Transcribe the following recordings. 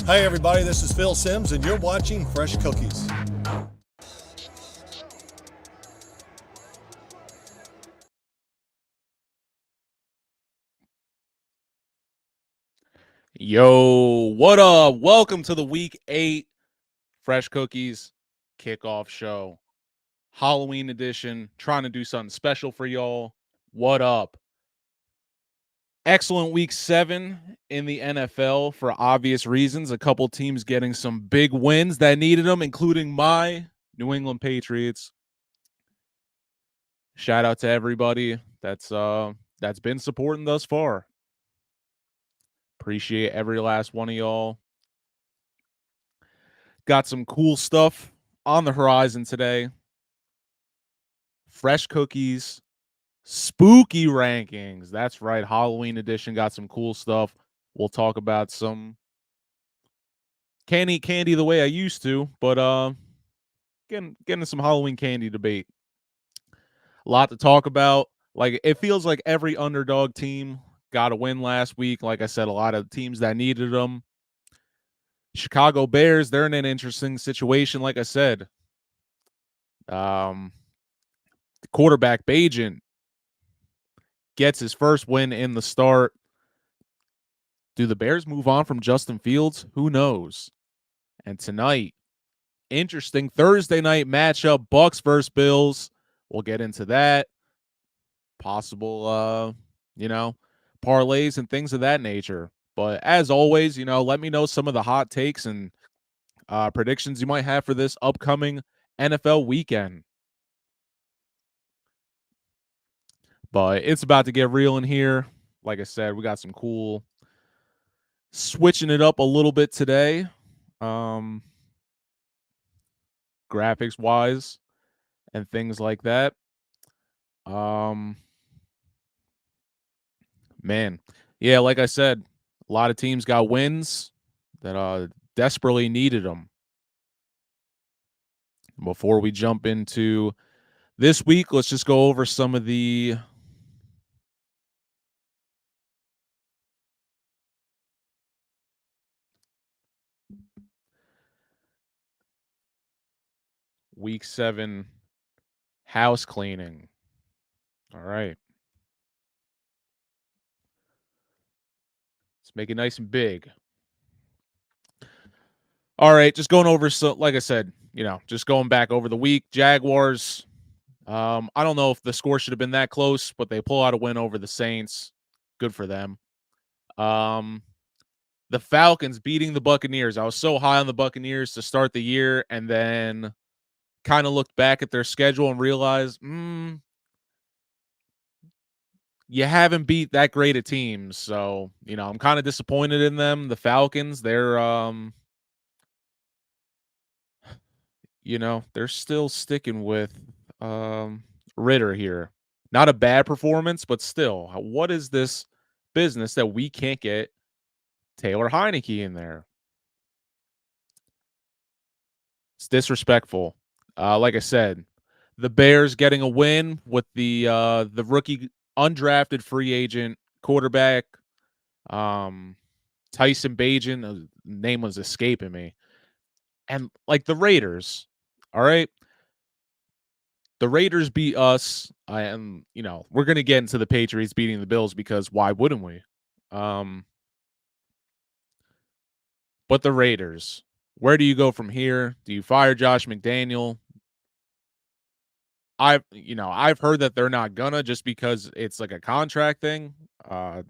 Hi, everybody. This is Phil Sims, and you're watching Fresh Cookies. Yo, what up? Welcome to the Week 8 Fresh Cookies kickoff show. Halloween edition, trying to do something special for y'all. What up? Excellent Week 7 in the NFL for obvious reasons. A couple teams getting some big wins that needed them, including my New England Patriots. Shout out to everybody that's been supporting thus far. Appreciate every last one of y'all. Got some cool stuff on the horizon today. Fresh cookies, spooky rankings. That's right. Halloween edition got some cool stuff. We'll talk about some. Can't eat candy the way I used to, but getting some Halloween candy debate. A lot to talk about. Like, it feels like every underdog team got a win last week. Like I said, a lot of teams that needed them. Chicago Bears, they're in an interesting situation. Like I said, the quarterback Bajan gets his first win in the start. Do the Bears move on from Justin Fields? Who knows? And tonight, interesting Thursday night matchup, Bucks versus Bills. We'll get into that. Possible parlays and things of that nature. But as always, let me know some of the hot takes and predictions you might have for this upcoming NFL weekend. But it's about to get real in here. Like I said, we got some cool switching it up a little bit today. Graphics wise and things like that. Man. Yeah, like I said, a lot of teams got wins that desperately needed them. Before we jump into this week, let's just go over some of the week 7 house cleaning. All right. Let's make it nice and big. All right, just going over, so like I said, just going back over the week. Jaguars, I don't know if the score should have been that close, but they pull out a win over the Saints. Good for them. The Falcons beating the Buccaneers. I was so high on the Buccaneers to start the year, and then kind of looked back at their schedule and realized, you haven't beat that great of teams. So, I'm kind of disappointed in them. The Falcons, they're still sticking with Ritter here. Not a bad performance, but still, what is this business that we can't get Taylor Heineke in there? It's disrespectful. Like I said, the Bears getting a win with the rookie undrafted free agent quarterback, Tyson Bagent. Name was escaping me. And like the Raiders, all right. The Raiders beat us, and we're gonna get into the Patriots beating the Bills because why wouldn't we? But the Raiders, where do you go from here? Do you fire Josh McDaniel? I've heard that they're not gonna just because it's like a contract thing. I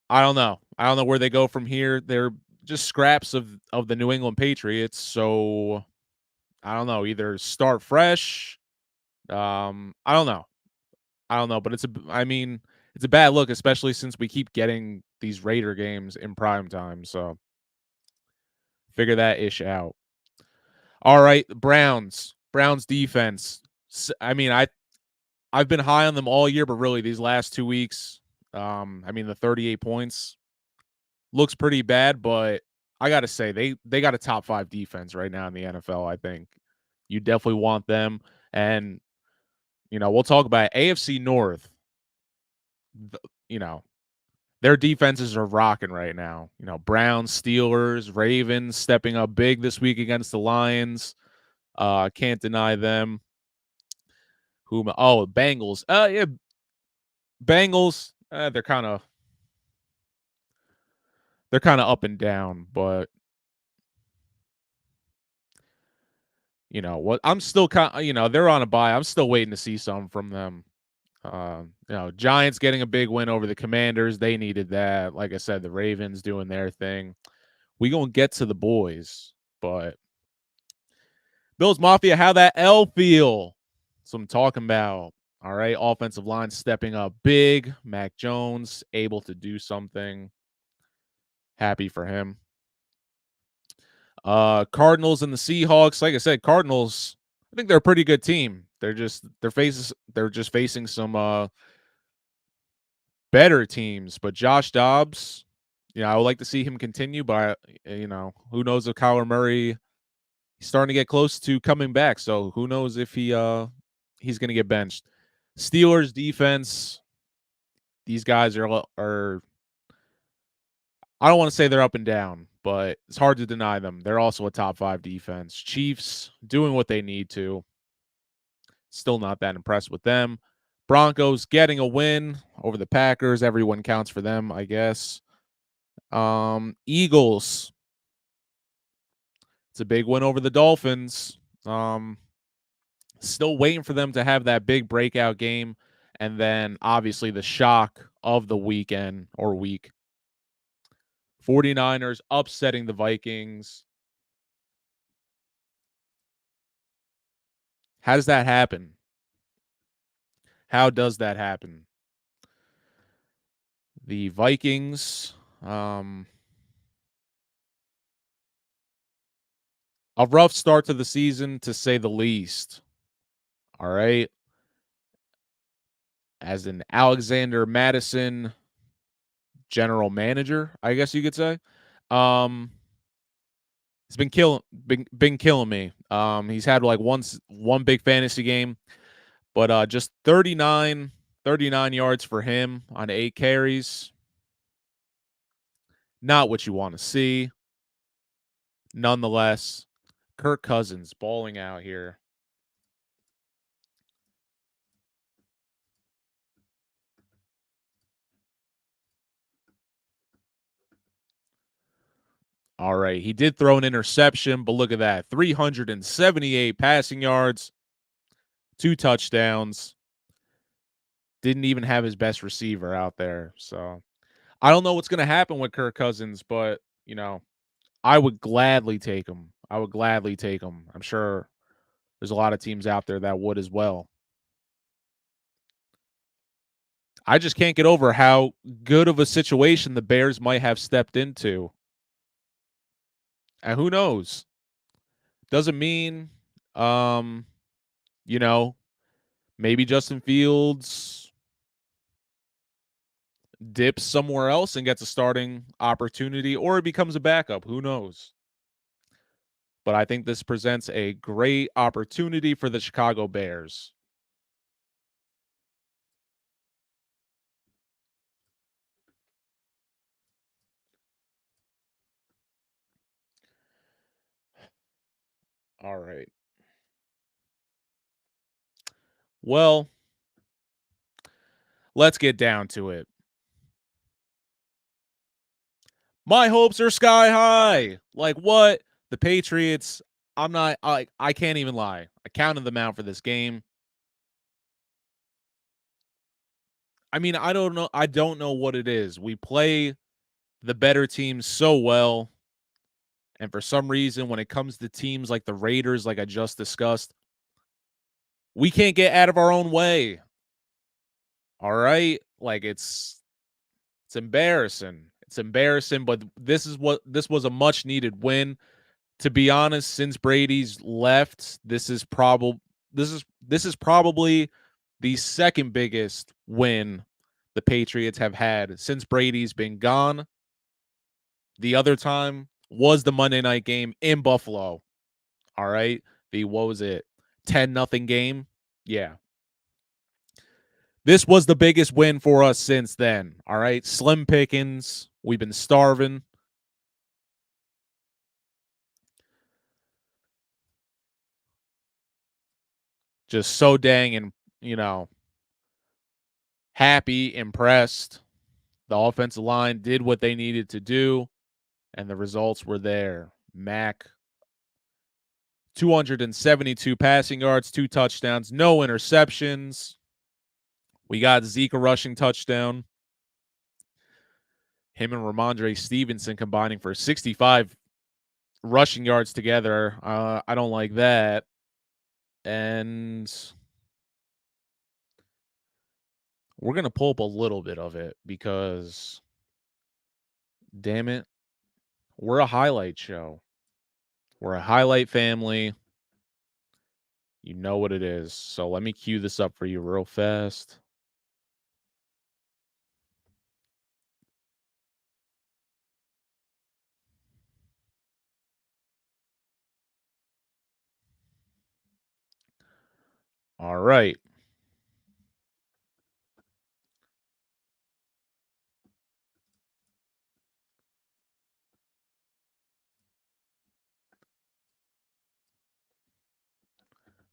don't know. I don't know where they go from here. They're just scraps of the New England Patriots. So I don't know. Either start fresh. I don't know. But it's a bad look, especially since we keep getting these Raider games in prime time. So figure that ish out. All right, Browns. Browns defense. I've been high on them all year, but really these last 2 weeks, the 38 points looks pretty bad, but I got to say they got a top 5 defense right now in the NFL, I think. You definitely want them, and we'll talk about AFC North. The, you know, their defenses are rocking right now. You know, Browns, Steelers, Ravens stepping up big this week against the Lions. Can't deny them. Bengals. Yeah, Bengals. They're kind of up and down, but you know what? I'm still they're on a bye. I'm still waiting to see some from them. Giants getting a big win over the Commanders. They needed that. Like I said, the Ravens doing their thing. We gonna get to the boys, but Bills Mafia, how that L feel? That's what I'm talking about. All right, offensive line stepping up big. Mac Jones able to do something. Happy for him. Cardinals and the Seahawks. Like I said, Cardinals, I think they're a pretty good team. They're just facing some better teams. But Josh Dobbs, I would like to see him continue, but who knows if Kyler Murray, he's starting to get close to coming back. So who knows if he's gonna get benched. Steelers defense, these guys are I don't want to say they're up and down, but it's hard to deny them. They're also a top 5 defense. Chiefs doing what they need to. Still not that impressed with them. Broncos getting a win over the Packers. Everyone counts for them, I guess. Eagles. It's a big win over the Dolphins. Still waiting for them to have that big breakout game. And then obviously the shock of the weekend or week. 49ers upsetting the Vikings. How does that happen? How does that happen? The Vikings, a rough start to the season, to say the least. All right. As an Alexander Madison general manager, I guess you could say. It's been killing me. He's had like one big fantasy game, but just 39 yards for him on 8 carries. Not what you want to see. Nonetheless, Kirk Cousins balling out here. All right. He did throw an interception, but look at that. 378 passing yards, 2 touchdowns. Didn't even have his best receiver out there. So I don't know what's going to happen with Kirk Cousins, but, I would gladly take him. I'm sure there's a lot of teams out there that would as well. I just can't get over how good of a situation the Bears might have stepped into. And who knows? Doesn't mean, you know, maybe Justin Fields dips somewhere else and gets a starting opportunity, or it becomes a backup. Who knows? But I think this presents a great opportunity for the Chicago Bears. All right. Well, let's get down to it. My hopes are sky high. Like what? The Patriots, I can't even lie. I counted them out for this game. I mean, I don't know. I don't know what it is. We play the better teams so well. And for some reason, when it comes to teams like the Raiders, like I just discussed, we can't get out of our own way. All right? Like it's embarrassing. It's embarrassing, but this was a much needed win. To be honest, since Brady's left, this is probably the second biggest win the Patriots have had since Brady's been gone. The other time was the Monday night game in Buffalo. All right. What was it? 10-0 game. Yeah. This was the biggest win for us since then. All right. Slim pickings. We've been starving. Just so dang and, happy, impressed. The offensive line did what they needed to do, and the results were there. Mac, 272 passing yards, 2 touchdowns, no interceptions. We got Zeke a rushing touchdown. Him and Ramondre Stevenson combining for 65 rushing yards together. I don't like that. And we're going to pull up a little bit of it because, damn it, we're a highlight show. We're a highlight family. You know what it is. So let me cue this up for you real fast. All right.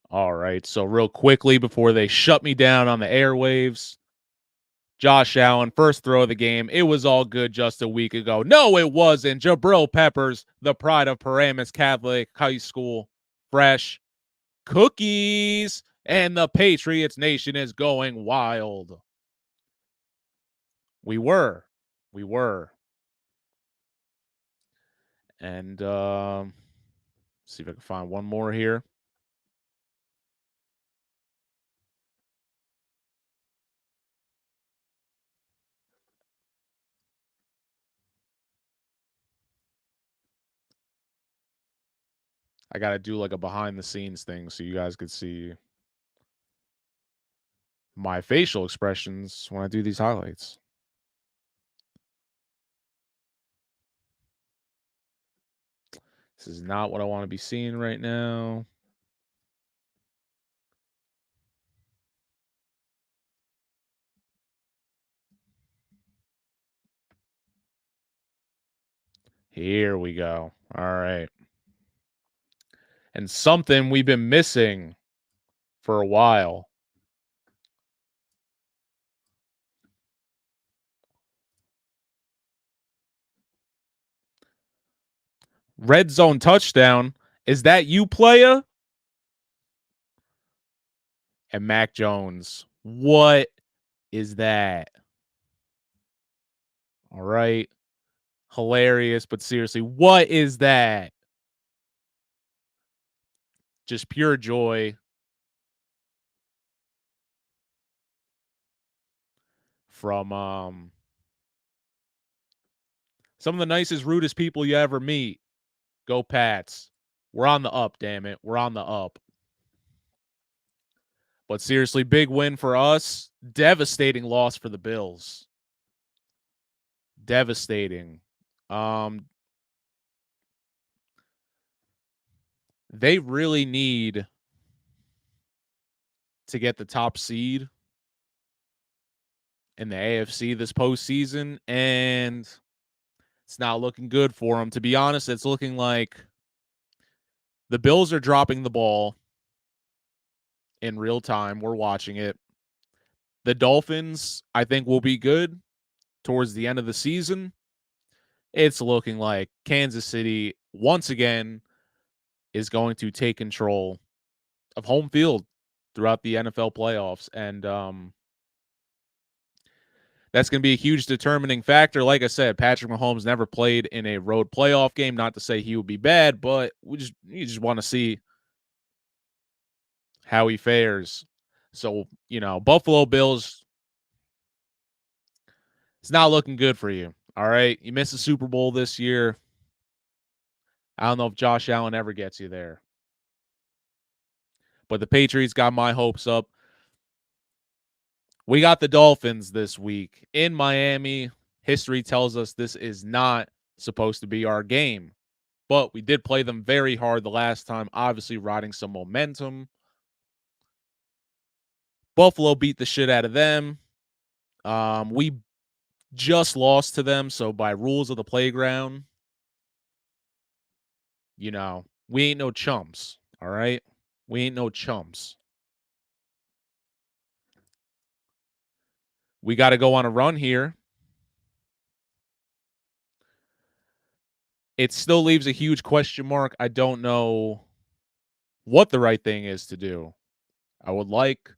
All right. So, real quickly before they shut me down on the airwaves, Josh Allen, first throw of the game. It was all good just a week ago. No, it wasn't. Jabril Peppers, the pride of Paramus Catholic High School, fresh cookies. And the Patriots Nation is going wild. We were. And see if I can find one more here. I got to do like a behind the scenes thing so you guys could see my facial expressions when I do these highlights. This is not what I want to be seeing right now. Here we go. All right. And something we've been missing for a while. Red zone touchdown. Is that you, playa? And Mac Jones. What is that? All right. Hilarious, but seriously, what is that? Just pure joy from some of the nicest, rudest people you ever meet. Go Pats. We're on the up, damn it. We're on the up. But seriously, big win for us. Devastating loss for the Bills. Devastating. They really need to get the top seed in the AFC this postseason, and it's not looking good for them. To be honest, it's looking like the Bills are dropping the ball in real time. We're watching it. The Dolphins, I think, will be good towards the end of the season. It's looking like Kansas City, once again, is going to take control of home field throughout the NFL playoffs. And that's going to be a huge determining factor. Like I said, Patrick Mahomes never played in a road playoff game. Not to say he would be bad, but you just want to see how he fares. So, Buffalo Bills, it's not looking good for you. All right. You missed the Super Bowl this year. I don't know if Josh Allen ever gets you there. But the Patriots got my hopes up. We got the Dolphins this week in Miami. History tells us this is not supposed to be our game. But we did play them very hard the last time, obviously riding some momentum. Buffalo beat the shit out of them. We just lost to them, so by rules of the playground, we ain't no chumps, all right? We ain't no chumps. We got to go on a run here. It still leaves a huge question mark. I don't know what the right thing is to do. I would like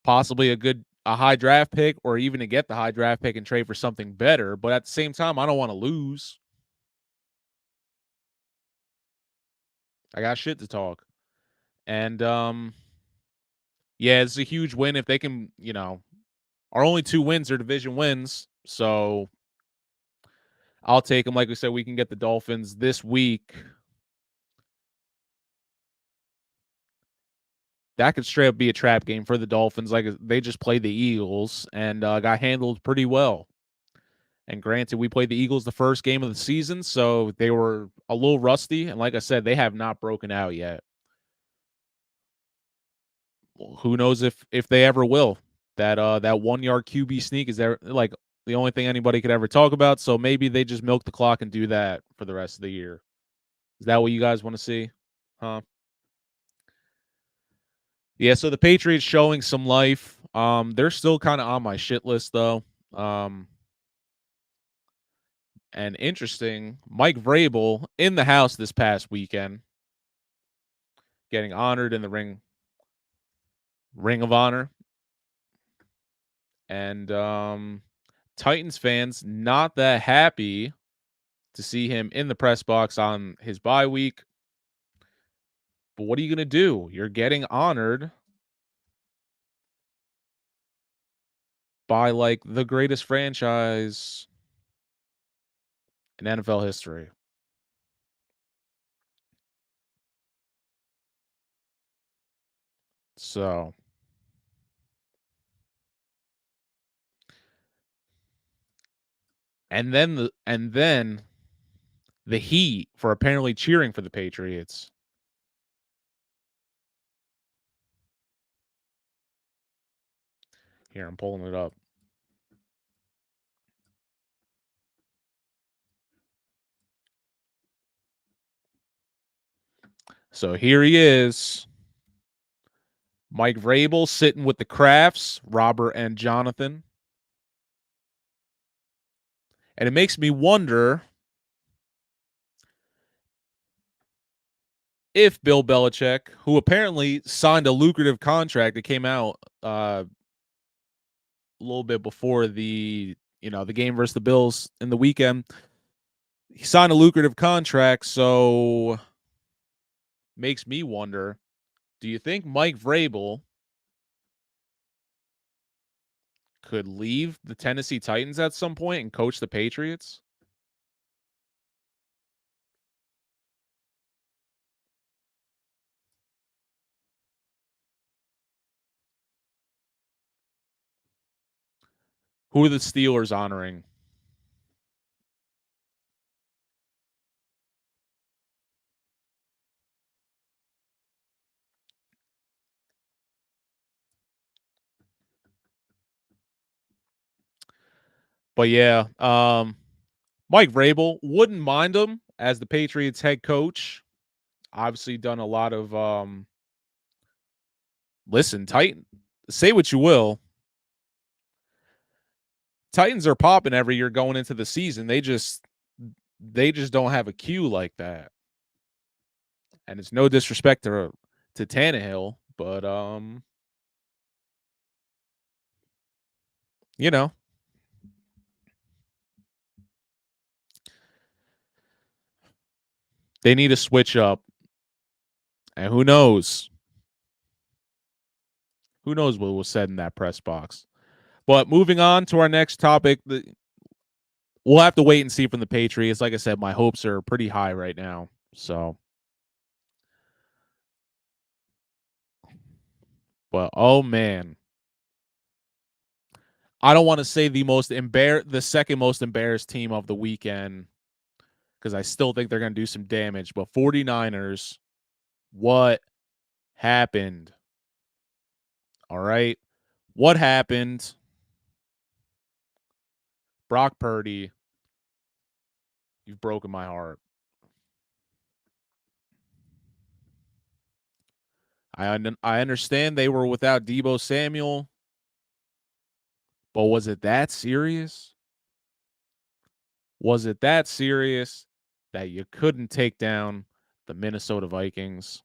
possibly a high draft pick, or even to get the high draft pick and trade for something better, but at the same time, I don't want to lose. I got shit to talk. And yeah, it's a huge win if they can, our only 2 wins are division wins, so I'll take them. Like we said, we can get the Dolphins this week. That could straight up be a trap game for the Dolphins. Like, they just played the Eagles and got handled pretty well. And granted, we played the Eagles the first game of the season, so they were a little rusty. And like I said, they have not broken out yet. Well, who knows if they ever will? That 1-yard QB sneak is there, like, the only thing anybody could ever talk about. So maybe they just milk the clock and do that for the rest of the year. Is that what you guys want to see? Huh? Yeah, so the Patriots showing some life. They're still kind of on my shit list though. And interesting, Mike Vrabel in the house this past weekend, getting honored in the Ring of Honor. And Titans fans not that happy to see him in the press box on his bye week. But what are you going to do? You're getting honored by like the greatest franchise in NFL history. So, and then the heat for apparently cheering for the Patriots. Here, I'm pulling it up. So here he is. Mike Vrabel sitting with the Crafts, Robert and Jonathan. And it makes me wonder if Bill Belichick, who apparently signed a lucrative contract that came out a little bit before the game versus the Bills in the weekend, he signed a lucrative contract, so makes me wonder, do you think Mike Vrabel could leave the Tennessee Titans at some point and coach the Patriots? Who are the Steelers honoring? But yeah, Mike Vrabel, wouldn't mind him as the Patriots head coach. Obviously done a lot of listen, Titan, say what you will. Titans are popping every year going into the season. They just don't have a queue like that. And it's no disrespect to Tannehill, but you know, they need to switch up. And who knows? Who knows what was said in that press box? But moving on to our next topic, we'll have to wait and see from the Patriots. Like I said, my hopes are pretty high right now. So, but oh man, I don't want to say the second most embarrassed team of the weekend, because I still think they're going to do some damage. But 49ers, what happened? All right. What happened? Brock Purdy, you've broken my heart. I understand they were without Deebo Samuel, but was it that serious? Was it that serious that you couldn't take down the Minnesota Vikings?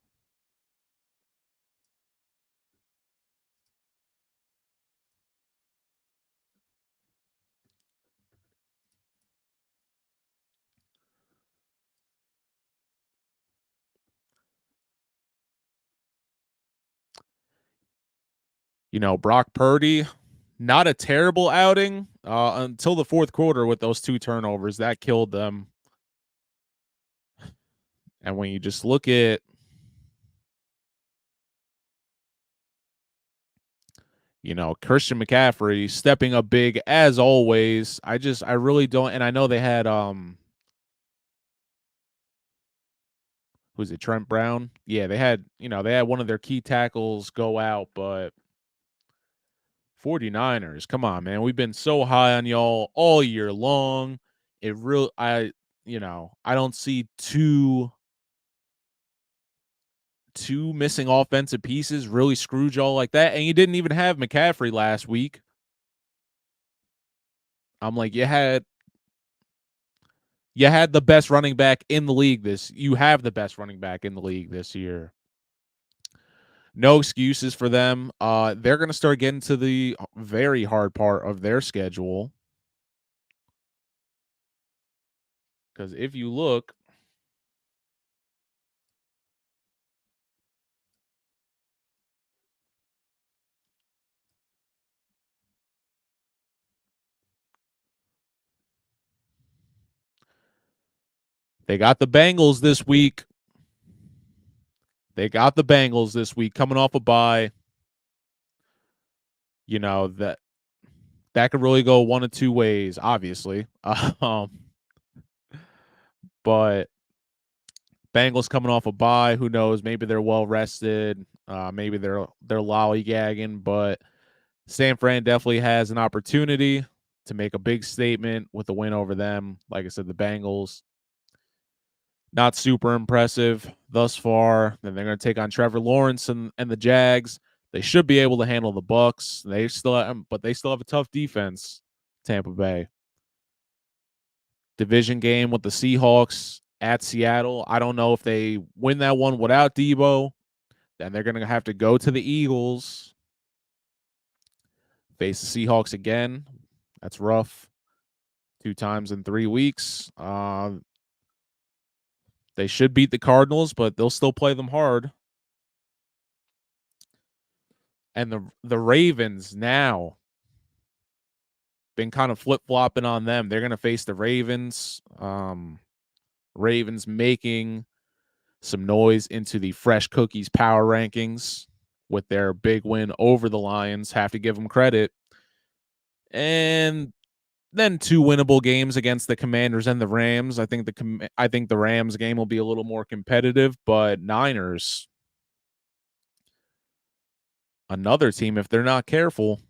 You know, Brock Purdy, not a terrible outing until the fourth quarter with those 2 turnovers. That killed them. And when you just look at, you know, Christian McCaffrey stepping up big as always, I really don't. And I know they had who's it, Trent Brown? Yeah, they had one of their key tackles go out, but 49ers, come on, man. We've been so high on y'all all year long. I don't see two missing offensive pieces really screwed y'all like that. And you didn't even have McCaffrey last week. I'm like, you had the best running back in the league you have the best running back in the league this year. No excuses for them. They're going to start getting to the very hard part of their schedule. Because if you look, they got the Bengals this week. Coming off a bye. You know, that could really go one of two ways, obviously. But Bengals coming off a bye, who knows? Maybe they're well rested. Maybe they're lollygagging, but San Fran definitely has an opportunity to make a big statement with the win over them. Like I said, the Bengals not super impressive thus far. Then they're going to take on Trevor Lawrence and the Jags. They should be able to handle the Bucks. They still have a tough defense. Tampa Bay division game with the Seahawks at Seattle. I don't know if they win that one without Deebo. Then they're going to have to go to the Eagles, face the Seahawks again. That's rough. 2 times in 3 weeks. They should beat the Cardinals, but they'll still play them hard. And the Ravens now been kind of flip-flopping on them. They're going to face the Ravens. Ravens making some noise into the Fresh Cookies power rankings with their big win over the Lions. Have to give them credit. And then 2 winnable games against the Commanders and the Rams. I think the Rams game will be a little more competitive, but Niners, another team, if they're not careful,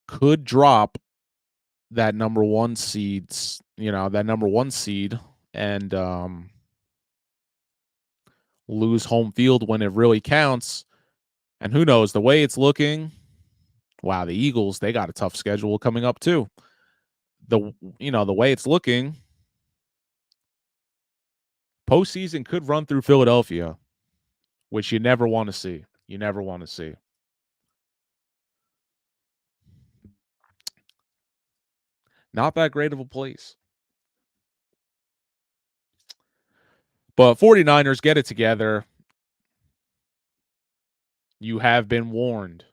could drop that number 1 seeds, and lose home field when it really counts. And who knows, the way it's looking, wow, the Eagles, they got a tough schedule coming up too. The way it's looking, postseason could run through Philadelphia, which you never want to see. You never want to see. Not that great of a place. But 49ers, get it together. You have been warned.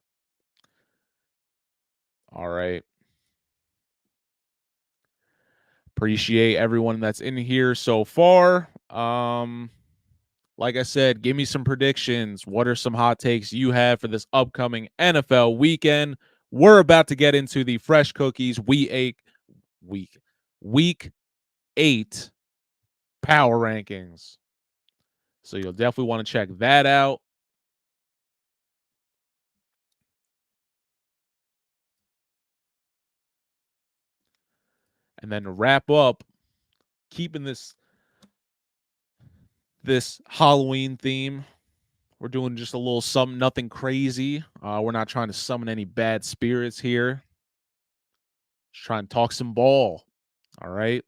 All right. Appreciate everyone that's in here so far. Like I said, give me some predictions. What are some hot takes you have for this upcoming NFL weekend? We're about to get into the Fresh Cookies week 8 power rankings. So you'll definitely want to check that out. And then to wrap up, keeping this Halloween theme, we're doing just a little something, nothing crazy. We're not trying to summon any bad spirits here. Just trying to talk some ball. All right.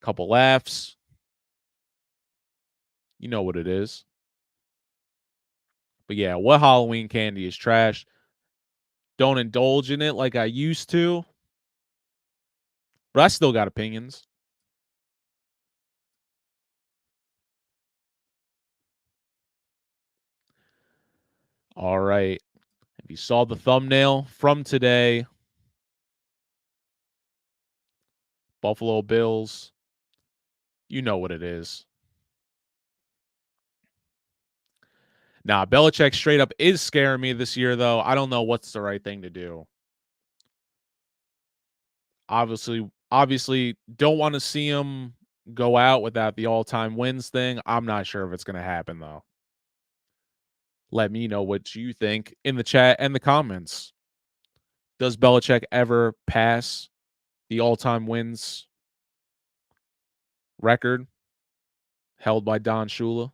Couple laughs. You know what it is. But yeah, what Halloween candy is trash? Don't indulge in it like I used to. But I still got opinions. All right. If you saw the thumbnail from today, Buffalo Bills, you know what it is. Nah, Belichick straight up is scaring me this year, though. I don't know what's the right thing to do. Obviously, don't want to see him go out without the all-time wins thing. I'm not sure if it's going to happen, though. Let me know what you think in the chat and the comments. Does Belichick ever pass the all-time wins record held by Don Shula?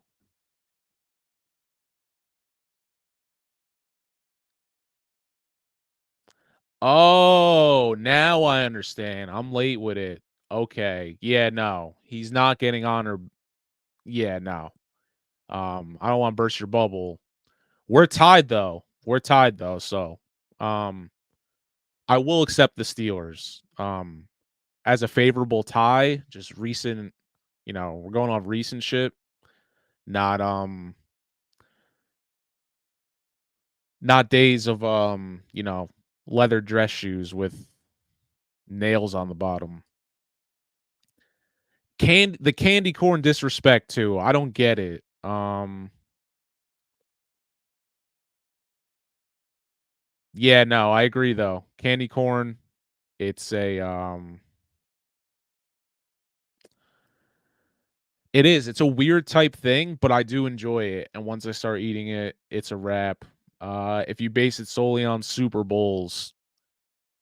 Oh, now I understand. I'm late with it. Okay. Yeah, no. He's not getting honored. Yeah, no. I don't want to burst your bubble. We're tied though. So I will accept the Steelers. As a favorable tie, just recent, we're going off recent shit. Not not days of leather dress shoes with nails on the bottom. The candy corn disrespect too. I don't get it. Yeah, no, I agree though. Candy corn, it's a it is. It's a weird type thing, but I do enjoy it. And once I start eating it, it's a wrap. If you base it solely on Super Bowls,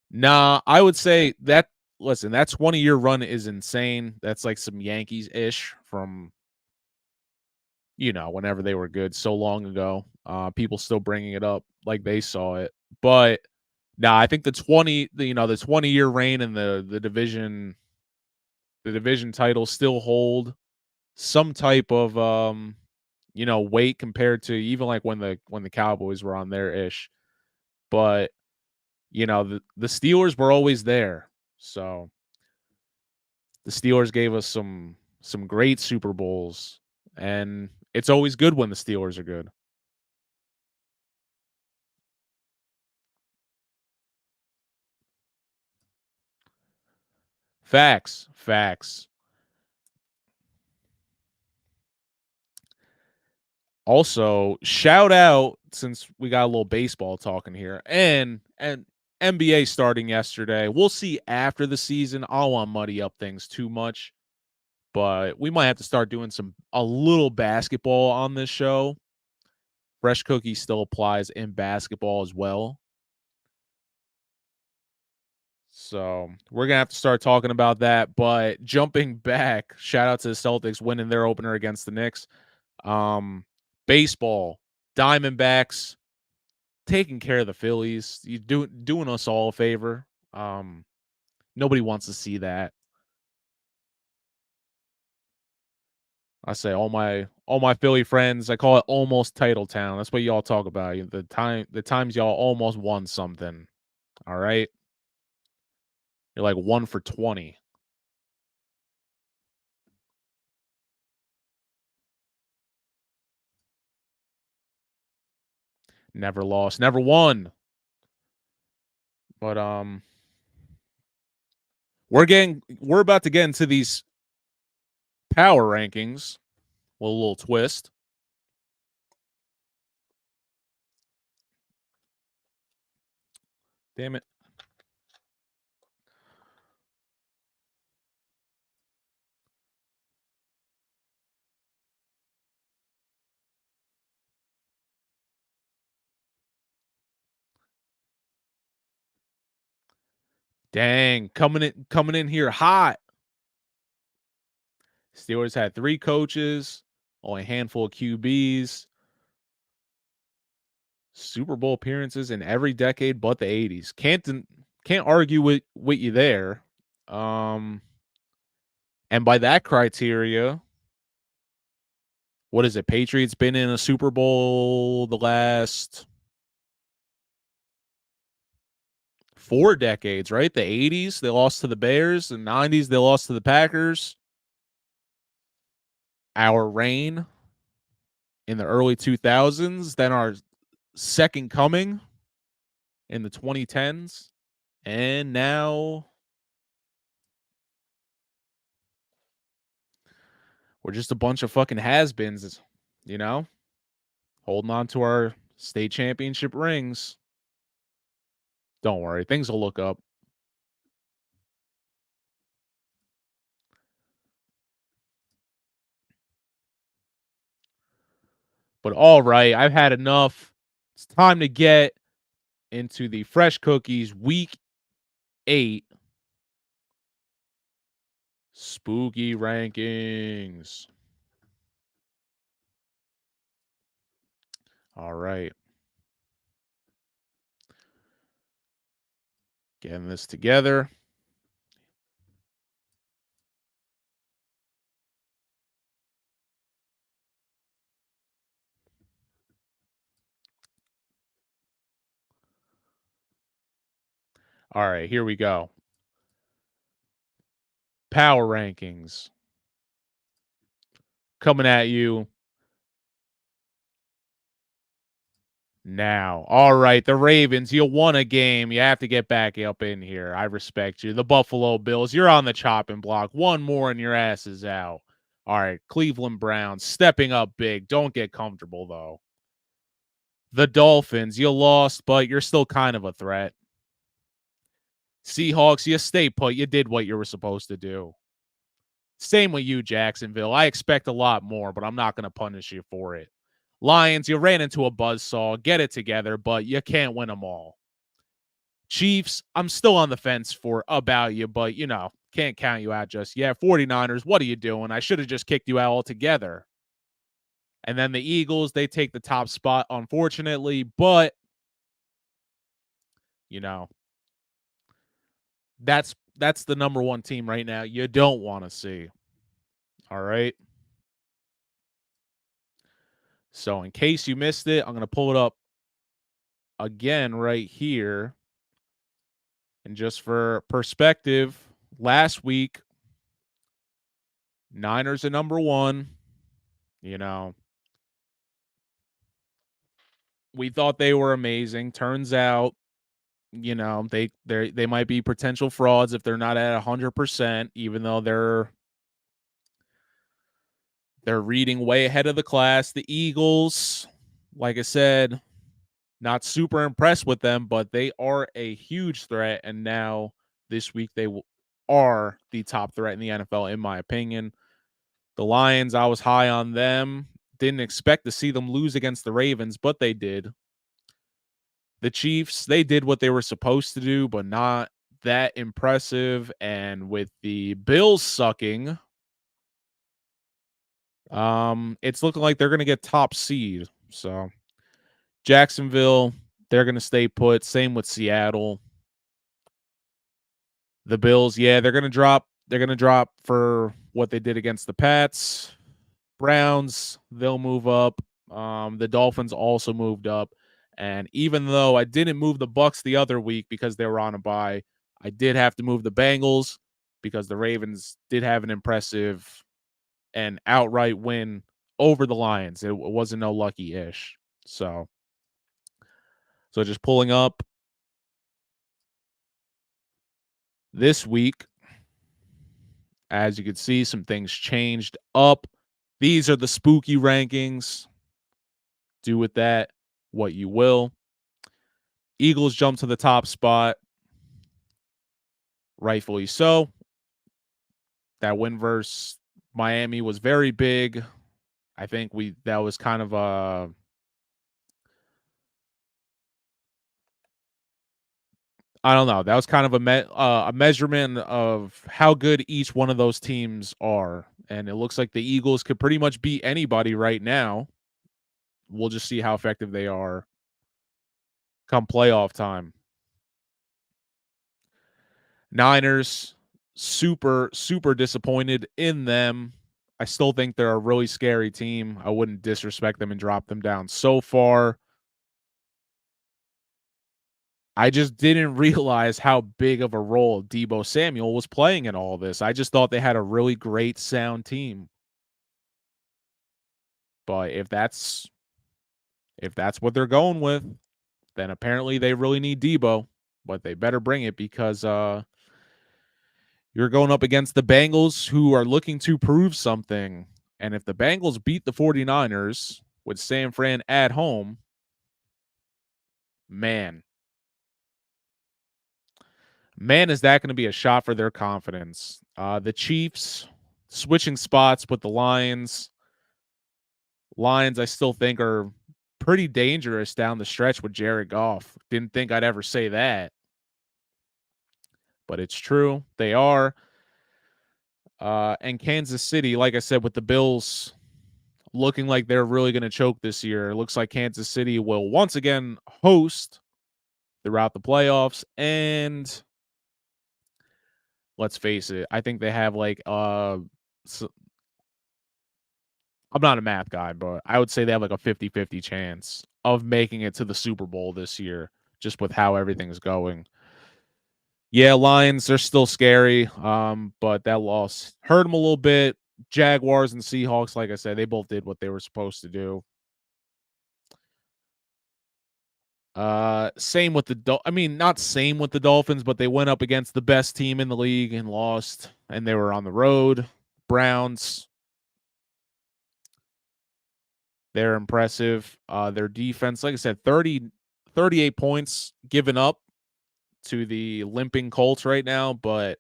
nah, I would say that listen, that 20-year run is insane. That's like some Yankees ish from whenever they were good so long ago. People still bringing it up like they saw it. But nah, I think the 20-year reign and the division titles still hold some type of weight compared to even like when the Cowboys were on their ish. But the Steelers were always there. So the Steelers gave us some great Super Bowls, and it's always good when the Steelers are good. Facts. Also, shout out since we got a little baseball talking here, and NBA starting yesterday. We'll see after the season. I don't want to muddy up things too much, but we might have to start doing a little basketball on this show. Fresh Cookie still applies in basketball as well. So we're gonna have to start talking about that. But jumping back, shout out to the Celtics winning their opener against the Knicks. Baseball, Diamondbacks taking care of the Phillies. You doing us all a favor. Nobody wants to see that. I say all my Philly friends, I call it almost title town. That's what y'all talk about. The times y'all almost won something. All right. You're like 1 for 20. Never lost, never won. But we're about to get into these power rankings with a little twist. Damn it. Dang, coming in here hot. Steelers had 3 coaches, only a handful of QBs. Super Bowl appearances in every decade but the 80s. Can't argue with you there. Um, and by that criteria, what is it? Patriots been in a Super Bowl the last 4 decades, right? The 80s, they lost to the Bears. The 90s, they lost to the Packers. Our reign in the early 2000s, then our second coming in the 2010s, and now we're just a bunch of fucking has-beens, you know, holding on to our state championship rings. Don't worry, things will look up. But all right, I've had enough. It's time to get into the Fresh Cookies Week 8 Spooky Rankings. All right. Getting this together. All right, here we go. Power rankings. Coming at you now. All right, the Ravens, you won a game. You have to get back up in here. I respect you. The Buffalo Bills, you're on the chopping block. One more and your ass is out. All right, Cleveland Browns, stepping up big. Don't get comfortable, though. The Dolphins, you lost, but you're still kind of a threat. Seahawks, you stay put. You did what you were supposed to do. Same with you, Jacksonville. I expect a lot more, but I'm not going to punish you for it. Lions, you ran into a buzzsaw. Get it together, but you can't win them all. Chiefs, I'm still on the fence for about you, but, can't count you out just yet. 49ers, what are you doing? I should have just kicked you out altogether. And then the Eagles, they take the top spot, unfortunately, but, that's the number one team right now you don't want to see. All right. So in case you missed it, I'm going to pull it up again right here. And just for perspective, last week, Niners are number 1. We thought they were amazing. Turns out, they might be potential frauds if they're not at 100%, even though they're reading way ahead of the class. The Eagles, like I said, not super impressed with them, but they are a huge threat. And now this week they are the top threat in the NFL, in my opinion. The Lions, I was high on them. Didn't expect to see them lose against the Ravens, but they did. The Chiefs, they did what they were supposed to do, but not that impressive. And with the Bills sucking, it's looking like they're going to get top seed. So Jacksonville, they're going to stay put. Same with Seattle. The Bills, yeah, they're going to drop. They're going to drop for what they did against the Pats. Browns, they'll move up. The Dolphins also moved up. And even though I didn't move the Bucks the other week because they were on a bye, I did have to move the Bengals because the Ravens did have an impressive and outright win over the Lions. It wasn't no lucky-ish. So just pulling up this week, as you can see, some things changed up. These are the spooky rankings. Do with that what you will. Eagles jump to the top spot. Rightfully so. That win versus Miami was very big. I think that was kind of I don't know. That was kind of a measurement of how good each one of those teams are, and it looks like the Eagles could pretty much beat anybody right now. We'll just see how effective they are come playoff time. Niners, super disappointed in them. I still think they're a really scary team. I wouldn't disrespect them and drop them down so far. I just didn't realize how big of a role Deebo Samuel was playing in all this. I just thought they had a really great sound team. But if that's what they're going with, then apparently they really need Deebo. But they better bring it because you're going up against the Bengals who are looking to prove something. And if the Bengals beat the 49ers with San Fran at home, man, is that going to be a shot for their confidence. The Chiefs switching spots with the Lions. Lions, I still think, are pretty dangerous down the stretch with Jared Goff. Didn't think I'd ever say that, but it's true. They are. And Kansas City, like I said, with the Bills looking like they're really going to choke this year, it looks like Kansas City will once again host throughout the playoffs. And let's face it, I think they have like I'm not a math guy, but I would say they have like a 50-50 chance of making it to the Super Bowl this year, just with how everything's going. Yeah, Lions, they're still scary, but that loss hurt them a little bit. Jaguars and Seahawks, like I said, they both did what they were supposed to do. Same with not same with the Dolphins, but they went up against the best team in the league and lost, and they were on the road. Browns, they're impressive. Their defense, like I said, 38 points given up to the limping Colts right now, but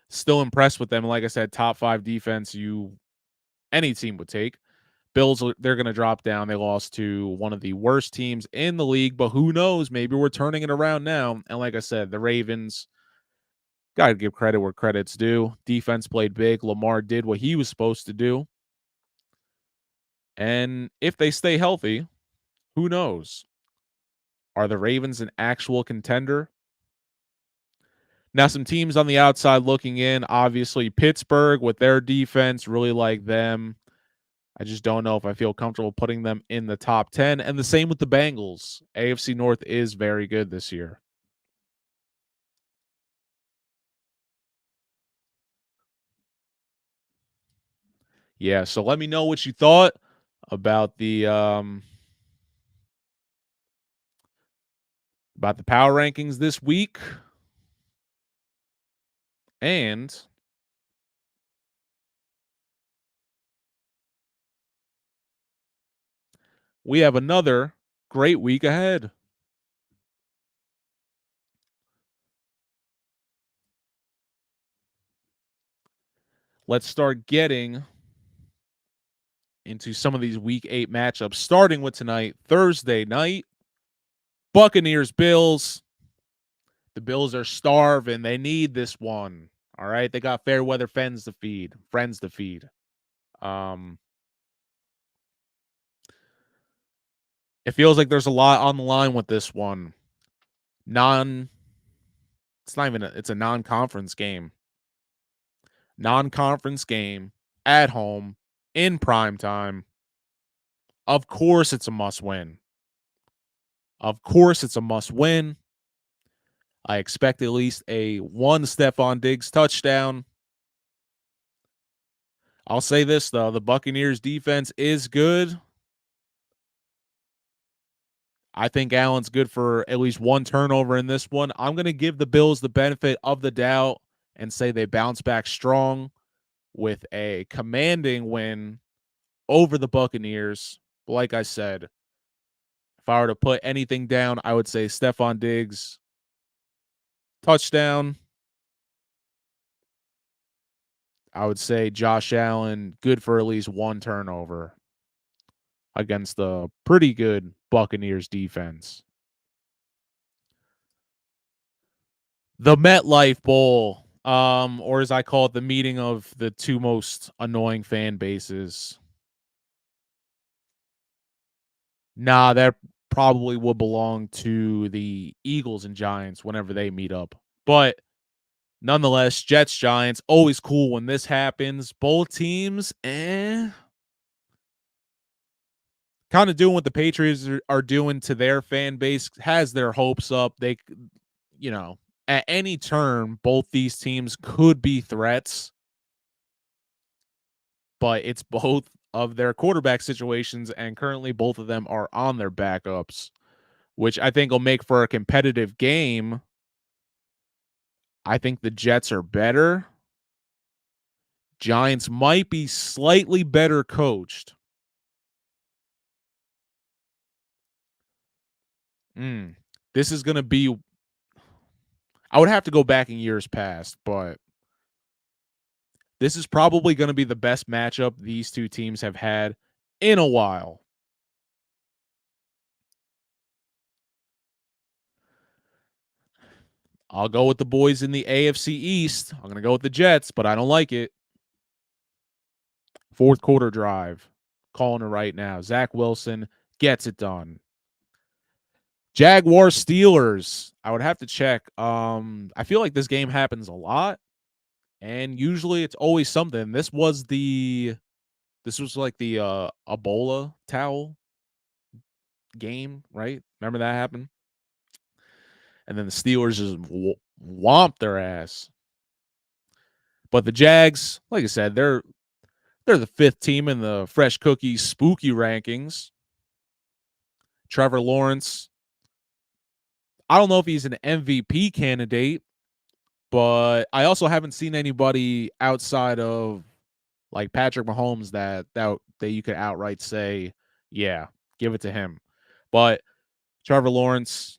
still impressed with them. Like I said, top 5 defense any team would take. Bills, they're going to drop down. They lost to one of the worst teams in the league, but who knows? Maybe we're turning it around now. And like I said, the Ravens, got to give credit where credit's due. Defense played big. Lamar did what he was supposed to do. And if they stay healthy, who knows? Are the Ravens an actual contender? Now, some teams on the outside looking in, obviously Pittsburgh with their defense, really like them. I just don't know if I feel comfortable putting them in the top 10. And the same with the Bengals. AFC North is very good this year. Yeah, so let me know what you thought about the power rankings this week. And we have another great week ahead. Let's start getting into some of these week 8 matchups, starting with tonight, Thursday night. Buccaneers, Bills. The Bills are starving. They need this one. All right. They got fair weather friends to feed. Um, it feels like there's a lot on the line with this one. It's not even it's a non-conference game. Non-conference game at home in prime time. Of course it's a must win. Of course it's a must win. I expect at least a one Stephon Diggs touchdown. I'll say this though, the Buccaneers defense is good. I think Allen's good for at least one turnover in this one. I'm going to give the Bills the benefit of the doubt and say they bounce back strong with a commanding win over the Buccaneers. Like I said, if I were to put anything down, I would say Stephon Diggs touchdown. I would say Josh Allen good for at least one turnover against the pretty good Buccaneers defense. The MetLife Bowl, or as I call it, the meeting of the two most annoying fan bases. Nah, that probably would belong to the Eagles and Giants whenever they meet up. But nonetheless, Jets, Giants, always cool when this happens. Both teams, kind of doing what the Patriots are doing to their fan base, has their hopes up. They, you know, at any turn, both these teams could be threats, but it's both of their quarterback situations, and currently both of them are on their backups, which I think will make for a competitive game. I think the Jets are better. Giants might be slightly better coached. This is going to be, I would have to go back in years past, but this is probably going to be the best matchup these two teams have had in a while. I'll go with the boys in the AFC East. I'm going to go with the Jets, but I don't like it. Fourth quarter drive. Calling it right now. Zach Wilson gets it done. Jaguars Steelers. I would have to check. I feel like this game happens a lot, and usually it's always something. This was like the Ebola towel game, right? Remember that happened? And then the Steelers just whomped their ass. But the Jags, like I said, they're the fifth team in the Fresh Cookies spooky rankings. Trevor Lawrence, I don't know if he's an MVP candidate, but I also haven't seen anybody outside of like Patrick Mahomes that you could outright say, yeah, give it to him. But Trevor Lawrence,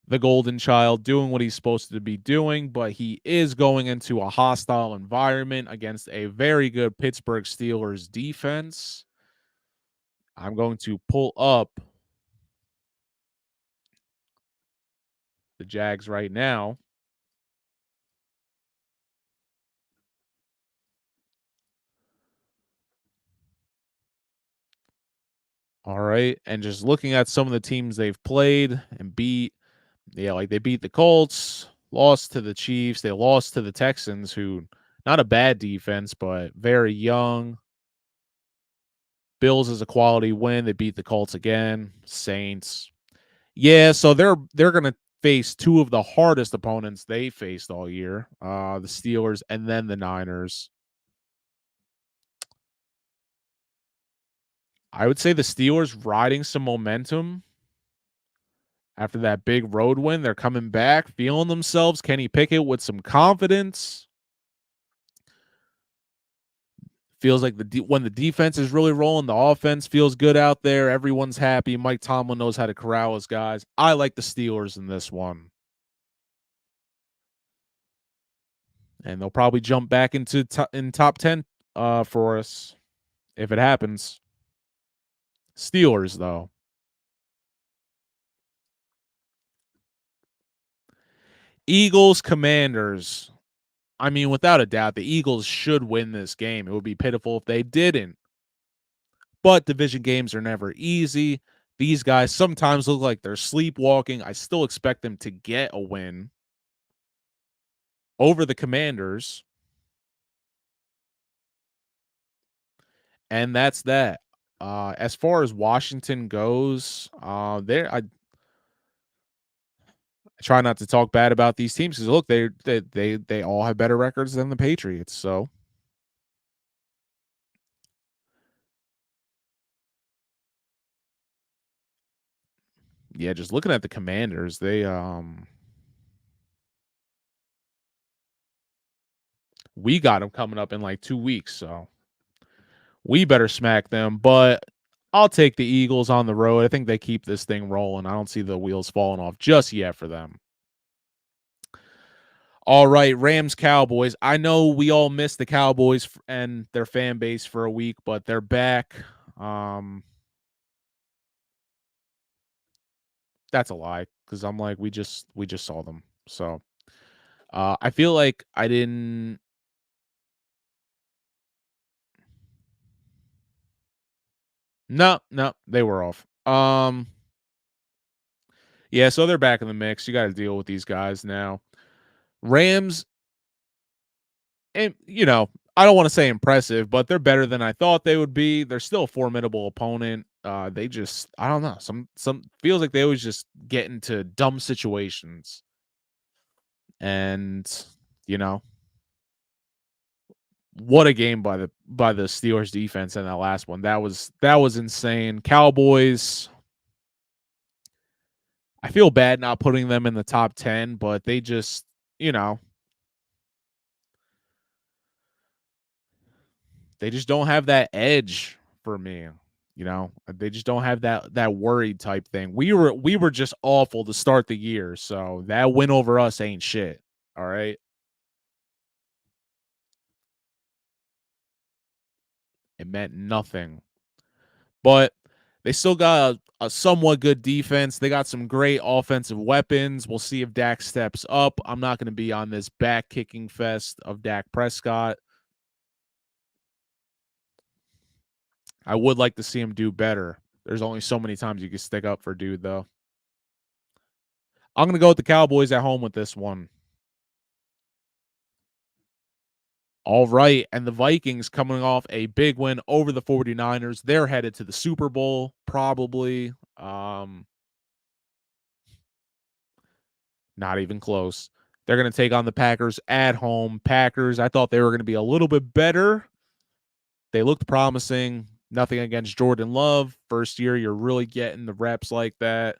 the golden child, doing what he's supposed to be doing, but he is going into a hostile environment against a very good Pittsburgh Steelers defense. I'm going to pull up the Jags right now. All right. And just looking at some of the teams they've played and beat, yeah, like they beat the Colts, lost to the Chiefs, they lost to the Texans, who not a bad defense, but very young. Bills is a quality win. They beat the Colts again. Saints. Yeah, so they're gonna face two of the hardest opponents they faced all year. The Steelers and then the Niners. I would say the Steelers riding some momentum after that big road win. They're coming back, feeling themselves. Kenny Pickett with some confidence. Feels like when the defense is really rolling, the offense feels good out there. Everyone's happy. Mike Tomlin knows how to corral his guys. I like the Steelers in this one. And they'll probably jump back into in top 10 for us if it happens. Steelers, though. Eagles, Commanders. I mean, without a doubt, the Eagles should win this game. It would be pitiful if they didn't. But division games are never easy. These guys sometimes look like they're sleepwalking. I still expect them to get a win over the Commanders. And that's that. As far as Washington goes, I try not to talk bad about these teams because look, they all have better records than the Patriots. So yeah, just looking at the Commanders, we got them coming up in like 2 weeks, so we better smack them. But I'll take the Eagles on the road. I think they keep this thing rolling. I don't see the wheels falling off just yet for them. All right, Rams Cowboys. I know we all missed the Cowboys and their fan base for a week, but they're back. That's a lie. because I'm like, we just saw them. So I feel like I didn't. No, no, they were off. Yeah, so they're back in the mix. You got to deal with these guys now. Rams, and I don't want to say impressive, but they're better than I thought they would be. They're still a formidable opponent. They just, I don't know, some feels like they always just get into dumb situations, and you know what a game by the Steelers defense in that last one. That was insane. Cowboys, I feel bad not putting them in the top 10, but they just, you know, they just don't have that edge for me. They just don't have that worried type thing. We were just awful to start the year, so that win over us ain't shit. All right, it meant nothing. But they still got a somewhat good defense. They got some great offensive weapons. We'll see if Dak steps up. I'm not going to be on this back kicking fest of Dak Prescott. I would like to see him do better. There's only so many times you can stick up for dude, though. I'm going to go with the Cowboys at home with this one. All right. And the Vikings coming off a big win over the 49ers. They're headed to the Super Bowl, probably. Not even close. They're going to take on the Packers at home. Packers, I thought they were going to be a little bit better. They looked promising. Nothing against Jordan Love. First year, you're really getting the reps like that.